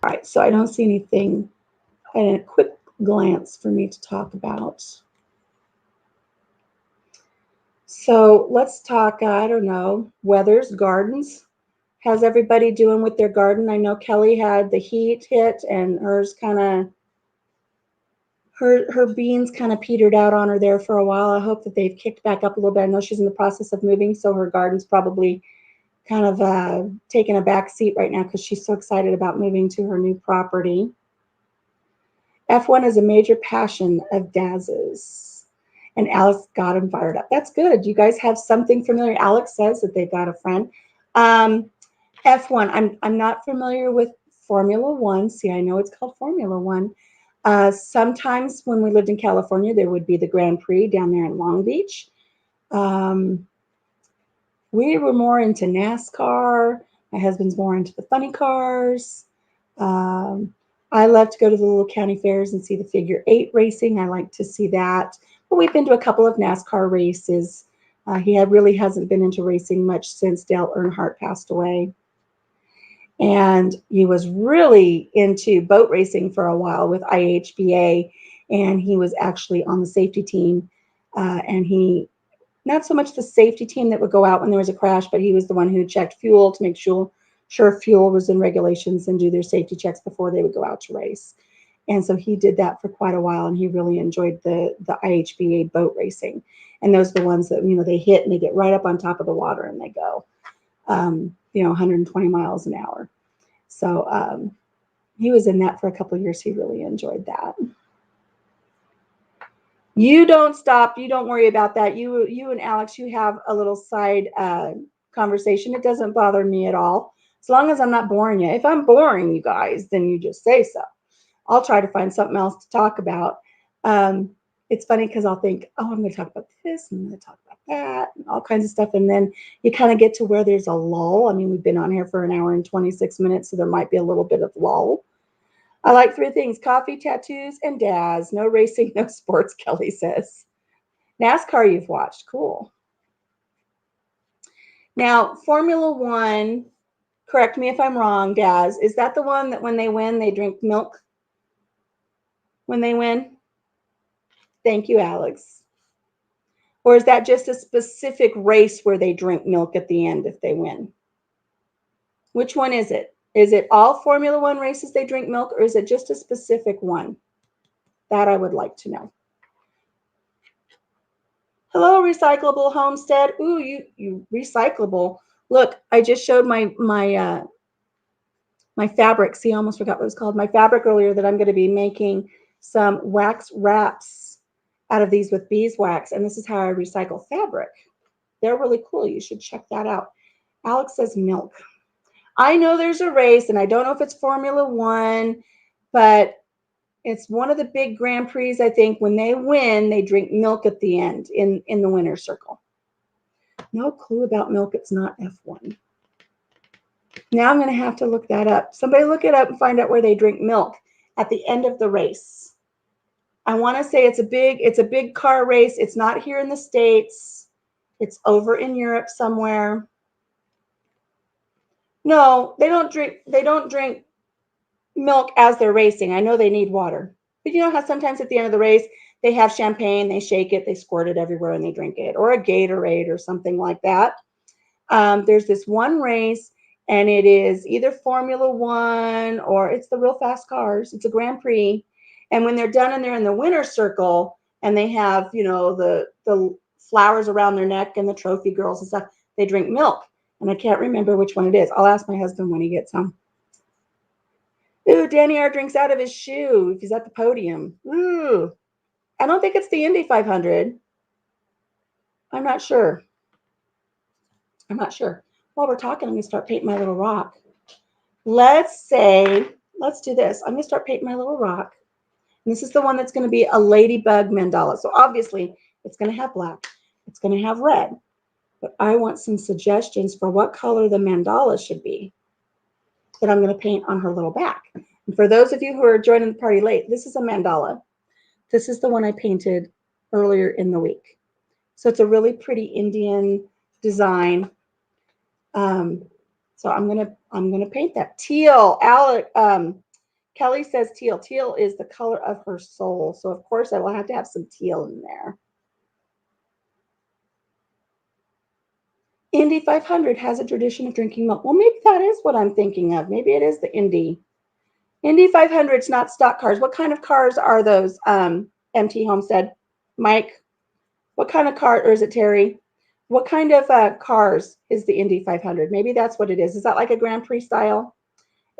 All right, so I don't see anything at a quick glance for me to talk about. So let's talk, I don't know, weathers, gardens. How's everybody doing with their garden? I know Kelly had the heat hit and hers kind of her beans kind of petered out on her there for a while. I hope that they've kicked back up a little bit. I know she's in the process of moving, so her garden's probably kind of taking a back seat right now because she's so excited about moving to her new property. F1 is a major passion of Daz's. And Alex got him fired up. That's good. You guys have something familiar. Alex says that they've got a friend. Um, F1, I'm not familiar with Formula One. See, I know it's called Formula One. Sometimes when we lived in California, there would be the Grand Prix down there in Long Beach. Um, we were more into NASCAR. My husband's more into the funny cars. Um, I love to go to the little county fairs and see the figure 8 racing. I like to see that. But we've been to a couple of NASCAR races. Really hasn't been into racing much since Dale Earnhardt passed away. And he was really into boat racing for a while with IHBA. And he was actually on the safety team. And he not so much the safety team that would go out when there was a crash, but he was the one who checked fuel to make sure fuel was in regulations and do their safety checks before they would go out to race. And so he did that for quite a while, and he really enjoyed the IHBA boat racing. And those are the ones that, they hit and they get right up on top of the water and they go, 120 miles an hour. So he was in that for a couple of years. He really enjoyed that. You don't stop. You don't worry about that. You and Alex, you have a little side conversation. It doesn't bother me at all. As long as I'm not boring you. If I'm boring you guys, then you just say so. I'll try to find something else to talk about. It's funny because I'll think, I'm going to talk about this, and I'm going to talk about that, and all kinds of stuff. And then you kind of get to where there's a lull. I mean, we've been on here for an hour and 26 minutes, so there might be a little bit of lull. I like 3 things: coffee, tattoos, and Daz. No racing, no sports, Kelly says. NASCAR you've watched. Cool. Now, Formula One, correct me if I'm wrong, Daz. Is that the one that when they win, they drink milk? When they win? Thank you, Alex. Or is that just a specific race where they drink milk at the end if they win? Which one is it? Is it all Formula One races they drink milk, or is it just a specific one? That I would like to know. Hello, recyclable homestead. Ooh, you recyclable. Look, I just showed my fabric. See, I almost forgot what it was called. My fabric earlier that I'm going to be making some wax wraps out of these with beeswax, and this is how I recycle fabric. They're really cool. You should check that out. Alex says milk. I know there's a race, and I don't know if it's Formula One, but it's one of the big Grand Prix, I think. When they win, they drink milk at the end in the winner's circle. No clue about milk. It's not F1. Now I'm going to have to look that up. Somebody look it up and find out where they drink milk at the end of the race. I want to say it's a big car race. It's not here in the States. It's over in Europe somewhere. No, they don't drink milk as they're racing. I know they need water. But you know how sometimes at the end of the race, they have champagne, they shake it, they squirt it everywhere, and they drink it, or a Gatorade or something like that. There's this one race, and it is either Formula One or it's the real fast cars. It's a Grand Prix. And when they're done and they're in the winner's circle and they have, the flowers around their neck and the trophy girls and stuff, they drink milk. And I can't remember which one it is. I'll ask my husband when he gets home. Ooh, Danny R drinks out of his shoe if he's at the podium. Ooh. I don't think it's the Indy 500. I'm not sure. While we're talking, I'm going to start painting my little rock. Let's do this. I'm going to start painting my little rock. And this is the one that's going to be a ladybug mandala. So obviously, it's going to have black. It's going to have red. But I want some suggestions for what color the mandala should be that I'm going to paint on her little back. And for those of you who are joining the party late, this is a mandala. This is the one I painted earlier in the week. So it's a really pretty Indian design. So I'm gonna paint that teal. Kelly says teal. Teal is the color of her soul. So of course I will have to have some teal in there. Indy 500 has a tradition of drinking milk. Well, maybe that is what I'm thinking of. Maybe it is the Indy. Indy 500 is not stock cars. What kind of cars are those? MT Homestead, Mike. What kind of car, or is it Terry? What kind of cars is the Indy 500? Maybe that's what it is. Is that like a Grand Prix style?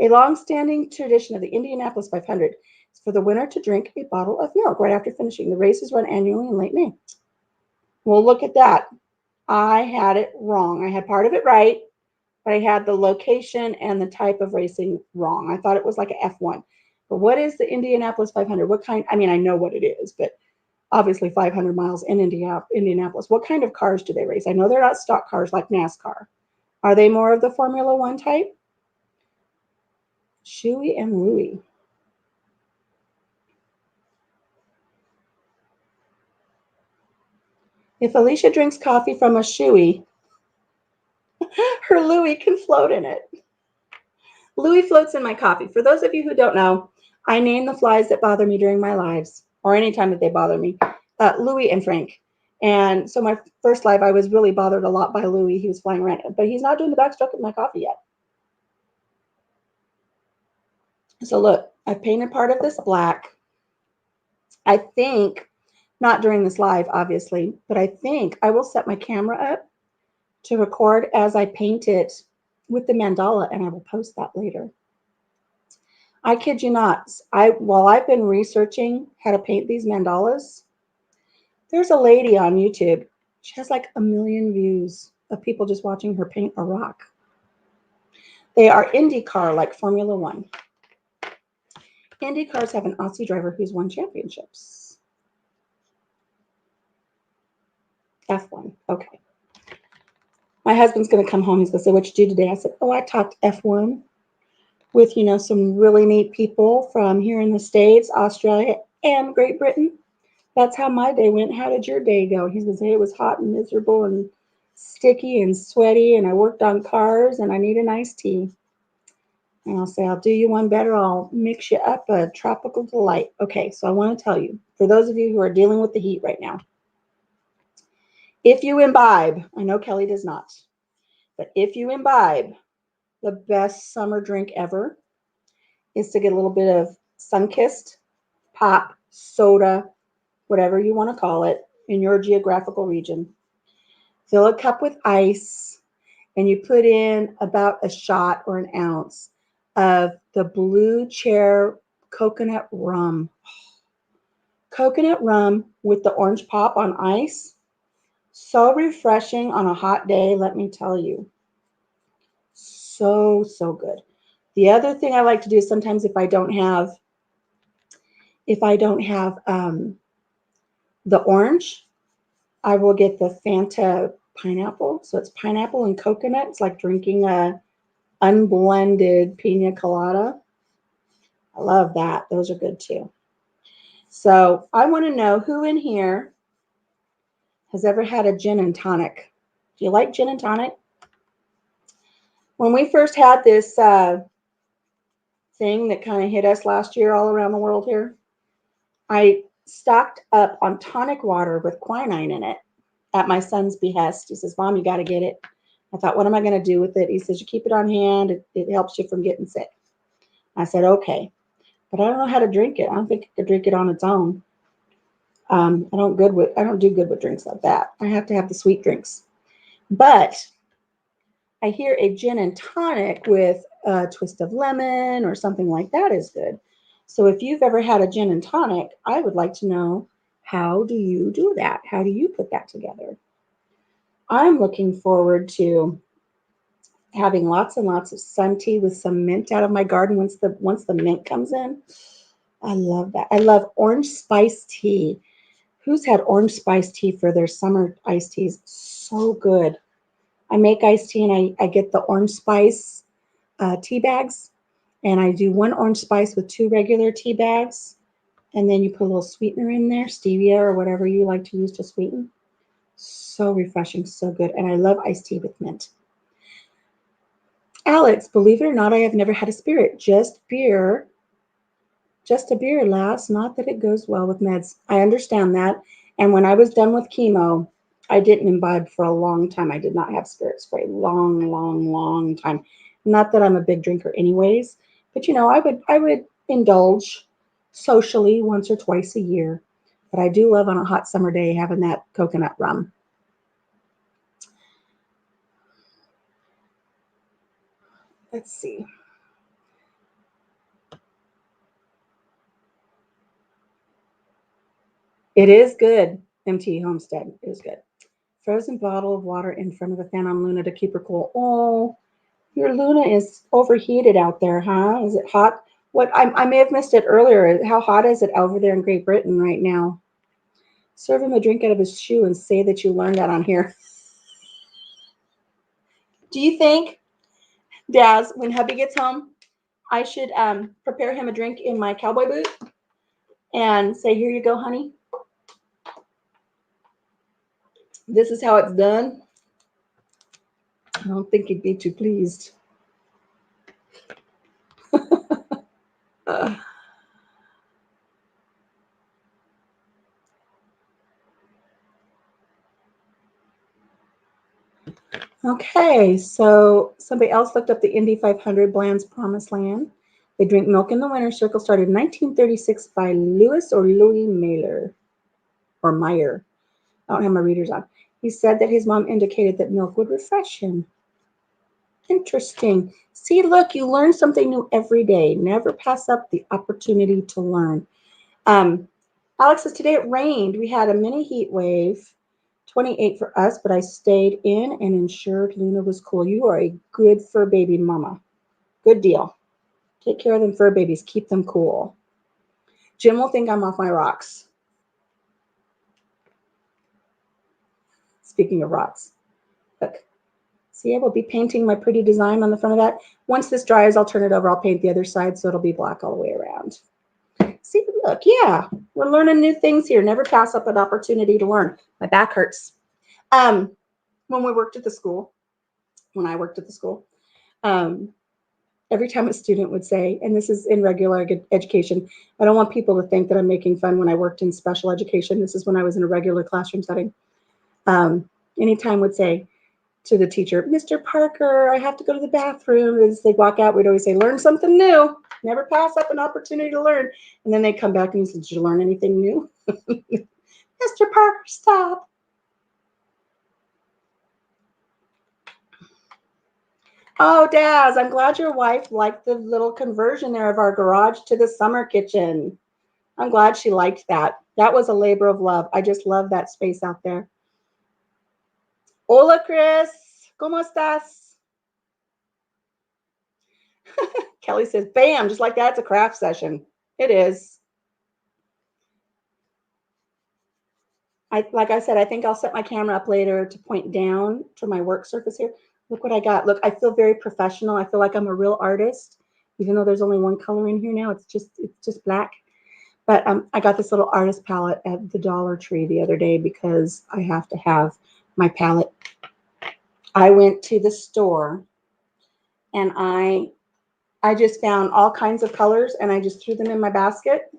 A long-standing tradition of the Indianapolis 500 is for the winner to drink a bottle of milk right after finishing. The races run annually in late May. Well, look at that. I had it wrong. I had part of it right, but I had the location and the type of racing wrong. I thought it was like an F1. But what is the Indianapolis 500? What kind? I mean, I know what it is, but obviously 500 miles in Indianapolis. What kind of cars do they race? I know they're not stock cars like NASCAR. Are they more of the Formula One type? Shuey and Louie. If Alicia drinks coffee from a Shuey, her Louie can float in it. Louie floats in my coffee. For those of you who don't know, I name the flies that bother me during my lives, or anytime that they bother me, Louie and Frank. And so my first live, I was really bothered a lot by Louie. He was flying around, but he's not doing the backstroke of my coffee yet. So look, I painted part of this black. I think, not during this live, obviously, but I think I will set my camera up to record as I paint it with the mandala, and I will post that later. I kid you not. While I've been researching how to paint these mandalas, there's a lady on YouTube. She has like 1 million views of people just watching her paint a rock. They are IndyCar, like Formula One. Indy cars have an Aussie driver who's won championships. F1. Okay. My husband's going to come home. He's going to say, "What you do today?" I said, "Oh, I talked F1 with, some really neat people from here in the States, Australia, and Great Britain. That's how my day went. How did your day go?" He's going to say, "It was hot and miserable and sticky and sweaty, and I worked on cars, and I need an iced tea." And I'll say, "I'll do you one better. I'll mix you up a tropical delight." Okay, so I want to tell you, for those of you who are dealing with the heat right now, if you imbibe, I know Kelly does not, but if you imbibe, the best summer drink ever is to get a little bit of Sunkist, pop, soda, whatever you want to call it, in your geographical region. Fill a cup with ice, and you put in about a shot or an ounce of the Blue Chair coconut rum. Coconut rum with the orange pop on ice. So refreshing on a hot day, let me tell you. So, so good. The other thing I like to do is sometimes if I don't have the orange, I will get the Fanta pineapple. So it's pineapple and coconut. It's like drinking a unblended pina colada. I love that. Those are good too. So I want to know who in here has ever had a gin and tonic. Do you like gin and tonic? When we first had this thing that kind of hit us last year all around the world here, I stocked up on tonic water with quinine in it at my son's behest. He says, "Mom, you got to get it." I thought, what am I going to do with it? He says, "You keep it on hand. It helps you from getting sick." I said, "Okay." But I don't know how to drink it. I don't think I could drink it on its own. I don't do good with drinks like that. I have to have the sweet drinks. But I hear a gin and tonic with a twist of lemon or something like that is good. So if you've ever had a gin and tonic, I would like to know, how do you do that? How do you put that together? I'm looking forward to having lots and lots of sun tea with some mint out of my garden once the mint comes in. I love that. I love orange spice tea. Who's had orange spice tea for their summer iced teas? So good. I make iced tea and I get the orange spice tea bags, and I do 1 orange spice with 2 regular tea bags, and then you put a little sweetener in there, stevia or whatever you like to use to sweeten. So refreshing, so good. And I love iced tea with mint. Alex, believe it or not, I have never had a spirit, just beer. Just a beer, lass, not that it goes well with meds. I understand that. And when I was done with chemo, I didn't imbibe for a long time. I did not have spirits for a long, long, long time. Not that I'm a big drinker anyways, but I would indulge socially once or twice a year. But I do love on a hot summer day having that coconut rum. Let's see. It is good. MT Homestead is good. Frozen bottle of water in front of the fan on Luna to keep her cool. Oh, your Luna is overheated out there, huh? Is it hot? I may have missed it earlier. How hot is it over there in Great Britain right now? Serve him a drink out of his shoe and say that you learned that on here. Do you think, Daz, when hubby gets home, I should prepare him a drink in my cowboy boot and say, here you go, honey. This is how it's done. I don't think he'd be too pleased. Uh, okay, so somebody else looked up the Indy 500 Bland's Promised Land. They drink milk in the winter circle started in 1936 by Lewis or Louis Mailer or Meyer. I don't have my readers on. He said that his mom indicated that milk would refresh him. Interesting. See, look, you learn something new every day. Never pass up the opportunity to learn. Um, Alex says today it rained. We had a mini heat wave, 28 for us, but I stayed in and ensured Luna was cool. You are a good fur baby mama. Good deal. Take care of them fur babies. Keep them cool. Jim will think I'm off my rocks. Speaking of rocks, look. See, I will be painting my pretty design on the front of that. Once this dries, I'll turn it over. I'll paint the other side so it'll be black all the way around. See, look, yeah, we're learning new things here. Never pass up an opportunity to learn. My back hurts. When we worked at the school, when I worked at the school, um, every time a student would say, and this is in regular education, I don't want people to think that I'm making fun when I worked in special education. This is when I was in a regular classroom setting. Anytime would say to the teacher, Mr. Parker, I have to go to the bathroom. As they'd walk out, we'd always say, learn something new. Never pass up an opportunity to learn. And then they'd come back and say, did you learn anything new? Mr. Parker, stop. Oh, Daz, I'm glad your wife liked the little conversion there of our garage to the summer kitchen. I'm glad she liked that. That was a labor of love. I just love that space out there. Hola, Chris. ¿Cómo estás? Kelly says, bam, just like that, it's a craft session. It is. Like I said, I think I'll set my camera up later to point down to my work surface here. Look what I got. Look, I feel very professional. I feel like I'm a real artist, even though there's only one color in here now. It's just black. But I got this little artist palette at the Dollar Tree the other day because I have to have my palette. I went to the store and I just found all kinds of colors and I just threw them in my basket.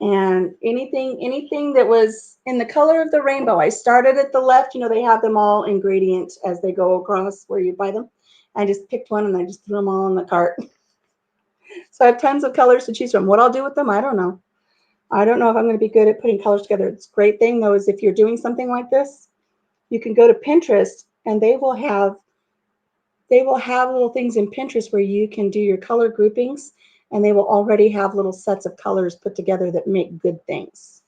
And anything that was in the color of the rainbow. I started at the left. They have them all ingredient as they go across where you buy them. I just picked one and I just threw them all in the cart. So I have tons of colors to choose from. What I'll do with them, I don't know. I don't know if I'm going to be good at putting colors together. It's a great thing, though, is if you're doing something like this, you can go to Pinterest and they will have little things in Pinterest where you can do your color groupings, and they will already have little sets of colors put together that make good things.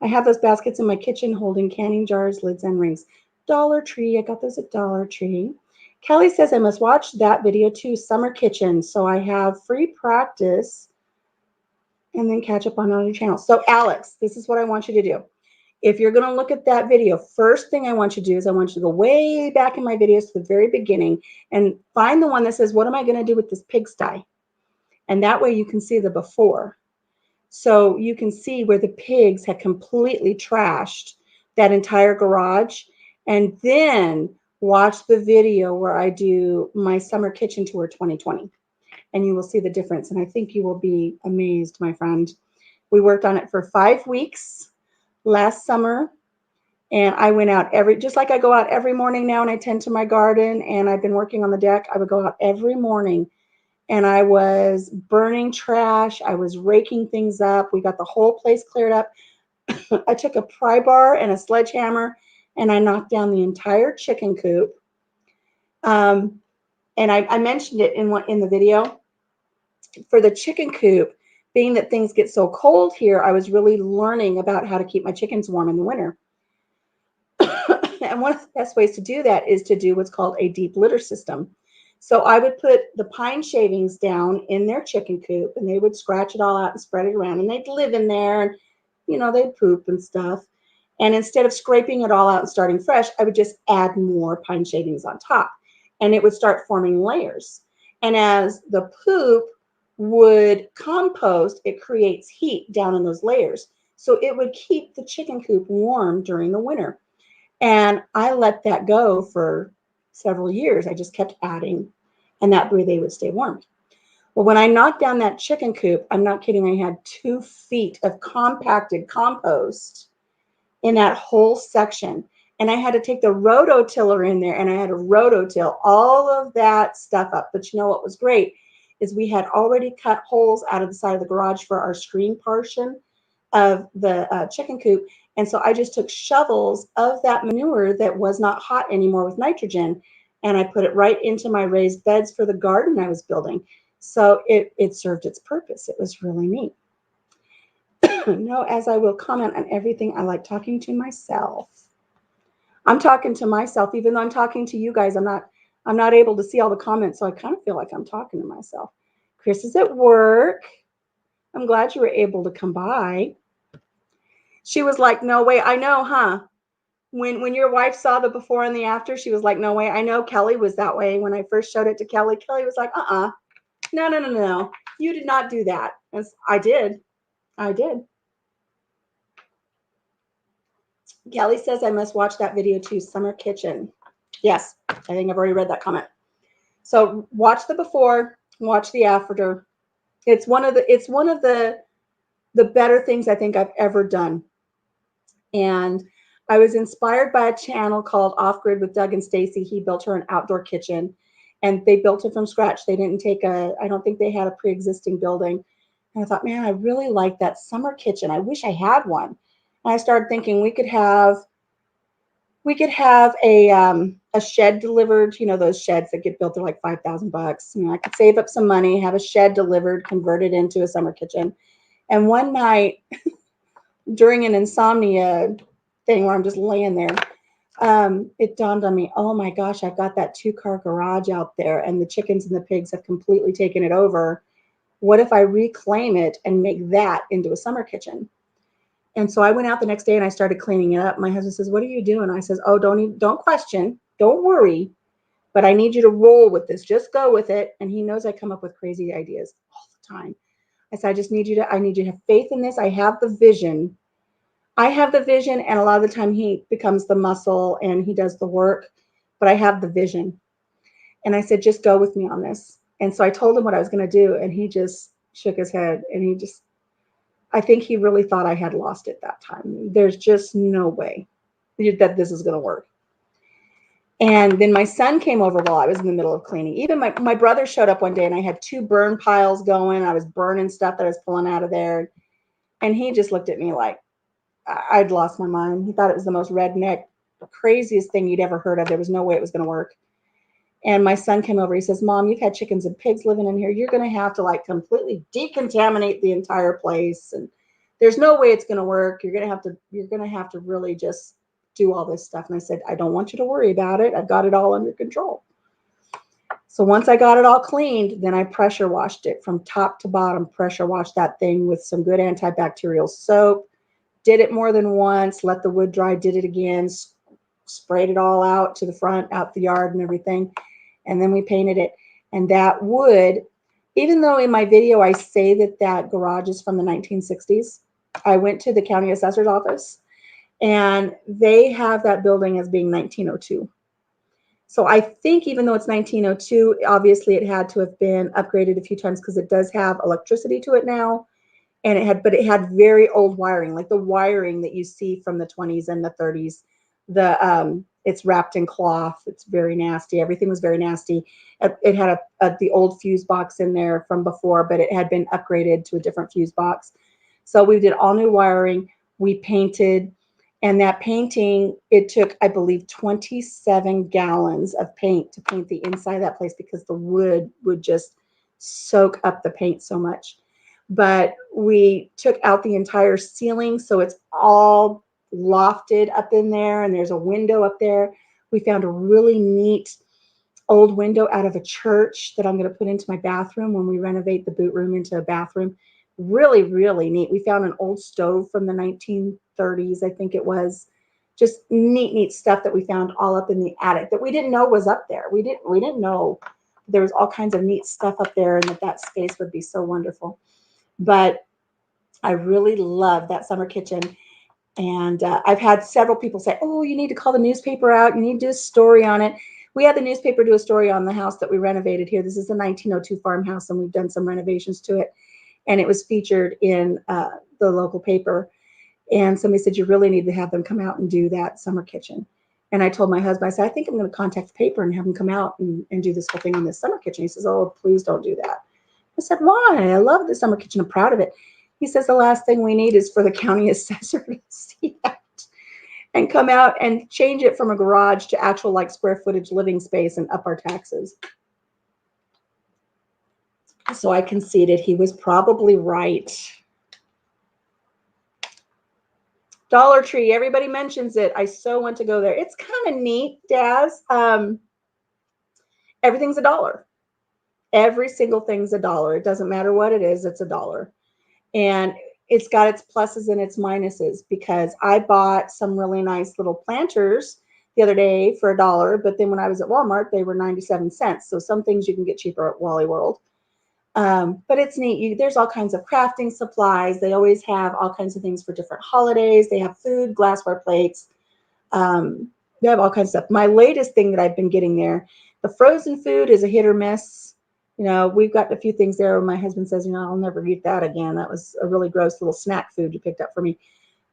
I have those baskets in my kitchen holding canning jars, lids, and rings. Dollar Tree. I got those at Dollar Tree. Kelly says I must watch that video too, Summer Kitchen, so I have free practice and then catch up on other channels. So Alex, this is what I want you to do. If you're going to look at that video, first thing I want you to do is I want you to go way back in my videos to the very beginning and find the one that says, what am I going to do with this pigsty? And that way you can see the before. So you can see where the pigs had completely trashed that entire garage. And then watch the video where I do my summer kitchen tour 2020. And you will see the difference. And I think you will be amazed, my friend. We worked on it for 5 weeks last summer. And I went out just like I go out every morning now and I tend to my garden and I've been working on the deck. I would go out every morning and I was burning trash. I was raking things up. We got the whole place cleared up. I took a pry bar and a sledgehammer and I knocked down the entire chicken coop. Um, and I mentioned it in the video for the chicken coop. Being that things get so cold here, I was really learning about how to keep my chickens warm in the winter. And one of the best ways to do that is to do what's called a deep litter system. So I would put the pine shavings down in their chicken coop and they would scratch it all out and spread it around and they'd live in there and, they'd poop and stuff. And instead of scraping it all out and starting fresh, I would just add more pine shavings on top and it would start forming layers. And as the poop would compost, it creates heat down in those layers. So it would keep the chicken coop warm during the winter. And I let that go for several years. I just kept adding, and that way they would stay warm. Well, when I knocked down that chicken coop, I'm not kidding, I had 2 feet of compacted compost in that whole section. And I had to take the rototiller in there and I had to rototill all of that stuff up. But you know what was great is we had already cut holes out of the side of the garage for our screen portion of the chicken coop. And so I just took shovels of that manure that was not hot anymore with nitrogen, and I put it right into my raised beds for the garden I was building. So it served its purpose. It was really neat. No, as I will comment on everything, I like talking to myself. I'm talking to myself, even though I'm talking to you guys. I'm not able to see all the comments, so I kind of feel like I'm talking to myself. Chris is at work. I'm glad you were able to come by. She was like, no way. I know, huh? When your wife saw the before and the after, she was like, no way. I know Kelly was that way. When I first showed it to Kelly, Kelly was like, no. You did not do that. I did. I did. Kelly says I must watch that video too, Summer Kitchen. Yes, I think I've already read that comment. So watch the before, watch the after. It's one of the better things I think I've ever done. And I was inspired by a channel called Off Grid with Doug and Stacy. He built her an outdoor kitchen and they built it from scratch. They didn't I don't think they had a pre-existing building. And I thought, man, I really like that summer kitchen. I wish I had one. And I started thinking we could have a shed delivered, those sheds that get built, they're like $5,000. I could save up some money, have a shed delivered, convert it into a summer kitchen. And one night during an insomnia thing where I'm just laying there, it dawned on me, oh my gosh, I've got that 2-car garage out there and the chickens and the pigs have completely taken it over. What if I reclaim it and make that into a summer kitchen? And so I went out the next day and I started cleaning it up. My husband says, what are you doing? I says, oh, don't question, don't worry, but I need you to roll with this. Just go with it. And he knows I come up with crazy ideas all the time. I said, I need you to have faith in this. I have the vision. And a lot of the time he becomes the muscle and he does the work, but I have the vision. And I said, just go with me on this. And so I told him what I was going to do. And he just shook his head and I think he really thought I had lost it that time. There's just no way that this is going to work. And then my son came over while I was in the middle of cleaning. Even my brother showed up one day and I had 2 burn piles going. I was burning stuff that I was pulling out of there. And he just looked at me like I'd lost my mind. He thought it was the most redneck, craziest thing you'd ever heard of. There was no way it was going to work. And my son came over. He says, Mom, you've had chickens and pigs living in here. You're going to have to completely decontaminate the entire place. And there's no way it's going to work. You're going to have to really just do all this stuff. And I said, I don't want you to worry about it. I've got it all under control. So once I got it all cleaned, then I pressure washed it from top to bottom, pressure washed that thing with some good antibacterial soap, did it more than once, let the wood dry, did it again, sprayed it all out to the front, out the yard and everything. And then we painted it. And that wood, even though in my video I say that garage is from the 1960s, I went to the county assessor's office and they have that building as being 1902. So I think even though it's 1902, obviously it had to have been upgraded a few times because it does have electricity to it now. And it had very old wiring, like the wiring that you see from the 20s and the 30s. It's wrapped in cloth. It's very nasty. Everything was very nasty. It had the old fuse box in there from before, but it had been upgraded to a different fuse box. So we did all new wiring. We painted, and that painting, it took, I believe, 27 gallons of paint to paint the inside of that place because the wood would just soak up the paint so much. But we took out the entire ceiling, so it's all lofted up in there, and there's a window up there. We found a really neat old window out of a church that I'm going to put into my bathroom when we renovate the boot room into a bathroom. Really, really neat. We found an old stove from the 1930s, I think it was. Just neat stuff that we found all up in the attic that we didn't know was up there. We didn't know there was all kinds of neat stuff up there, and that space would be so wonderful. But I really love that summer kitchen. And I've had several people say, oh, you need to call the newspaper out. You need to do a story on it. We had the newspaper do a story on the house that we renovated here. This is the 1902 farmhouse, and we've done some renovations to it. And it was featured in the local paper. And somebody said, you really need to have them come out and do that summer kitchen. And I told my husband, I said, I think I'm going to contact the paper and have them come out and do this whole thing on this summer kitchen. He says, oh, please don't do that. I said, why? I love the summer kitchen. I'm proud of it. He says, the last thing we need is for the county assessor to see that and come out and change it from a garage to actual like square footage living space and up our taxes. So I conceded he was probably right. Dollar Tree, everybody mentions it. I so want to go there. It's kind of neat, Daz. Everything's $1. Every single thing's $1. It doesn't matter what it is, it's $1. And it's got its pluses and its minuses, because I bought some really nice little planters the other day for $1, but then when I was at Walmart, they were 97 cents. So some things you can get cheaper at Wally World. But it's neat. There's all kinds of crafting supplies. They always have all kinds of things for different holidays. They have food, glassware plates. They have all kinds of stuff. My latest thing that I've been getting there, the frozen food is a hit or miss. You know, we've got a few things there where my husband says, you know, I'll never eat that again. That was a really gross little snack food you picked up for me.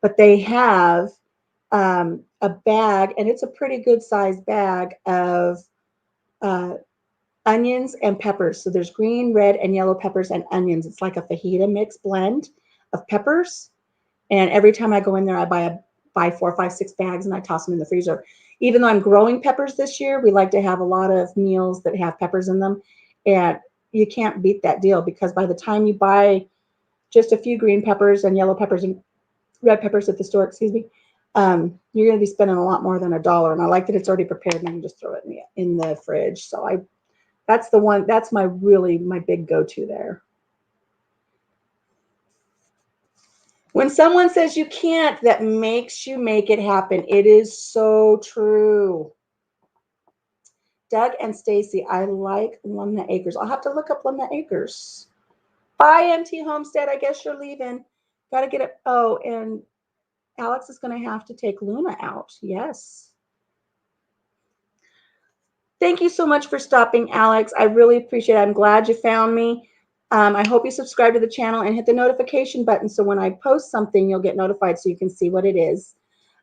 But they have a bag, and it's a pretty good sized bag of onions and peppers. So there's green, red, and yellow peppers and onions. It's like a fajita mix blend of peppers. And every time I go in there, I buy 4, 5, 6 bags, and I toss them in the freezer. Even though I'm growing peppers this year, we like to have a lot of meals that have peppers in them. And you can't beat that deal, because by the time you buy just a few green peppers and yellow peppers and red peppers at the store, excuse me, you're going to be spending a lot more than $1. And I like that it's already prepared and I can just throw it in the fridge. So that's the one, that's my big go-to there. When someone says you can't, that makes you make it happen. It is so true. Doug and Stacy, I like Lumna Acres. I'll have to look up Lumna Acres. Bye, MT Homestead. I guess you're leaving. Got to get it. Oh, and Alex is going to have to take Luna out. Yes. Thank you so much for stopping, Alex. I really appreciate it. I'm glad you found me. I hope you subscribe to the channel and hit the notification button, so when I post something, you'll get notified so you can see what it is.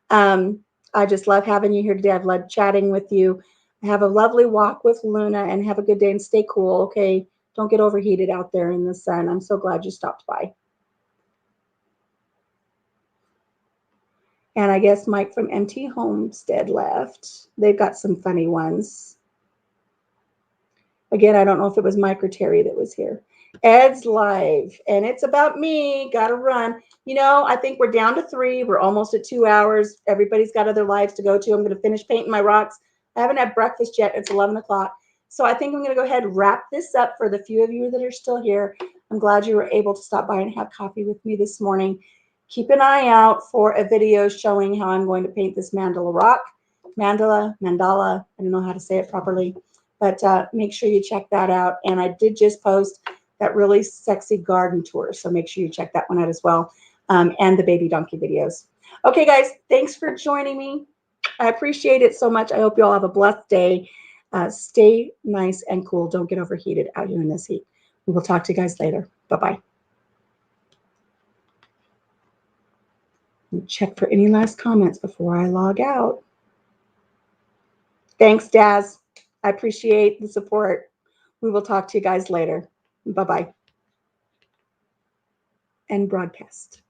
I just love having you here today. I've loved chatting with you. Have a lovely walk with Luna, and have a good day and stay cool, okay? Don't get overheated out there in the sun. I'm so glad you stopped by. And I guess Mike from MT Homestead left. They've got some funny ones. Again, I don't know if it was Mike or Terry that was here. Ed's live, and it's about me. Got to run. You know, I think we're down to 3. We're almost at 2 hours. Everybody's got other lives to go to. I'm going to finish painting my rocks. I haven't had breakfast yet. It's 11 o'clock. So I think I'm going to go ahead and wrap this up for the few of you that are still here. I'm glad you were able to stop by and have coffee with me this morning. Keep an eye out for a video showing how I'm going to paint this mandala rock. Mandala, I don't know how to say it properly, but make sure you check that out. And I did just post that really sexy garden tour, so make sure you check that one out as well, and the baby donkey videos. Okay, guys, thanks for joining me. I appreciate it so much. I hope you all have a blessed day. Stay nice and cool. Don't get overheated out here in this heat. We will talk to you guys later. Bye-bye. Check for any last comments before I log out. Thanks, Daz. I appreciate the support. We will talk to you guys later. Bye-bye. End broadcast.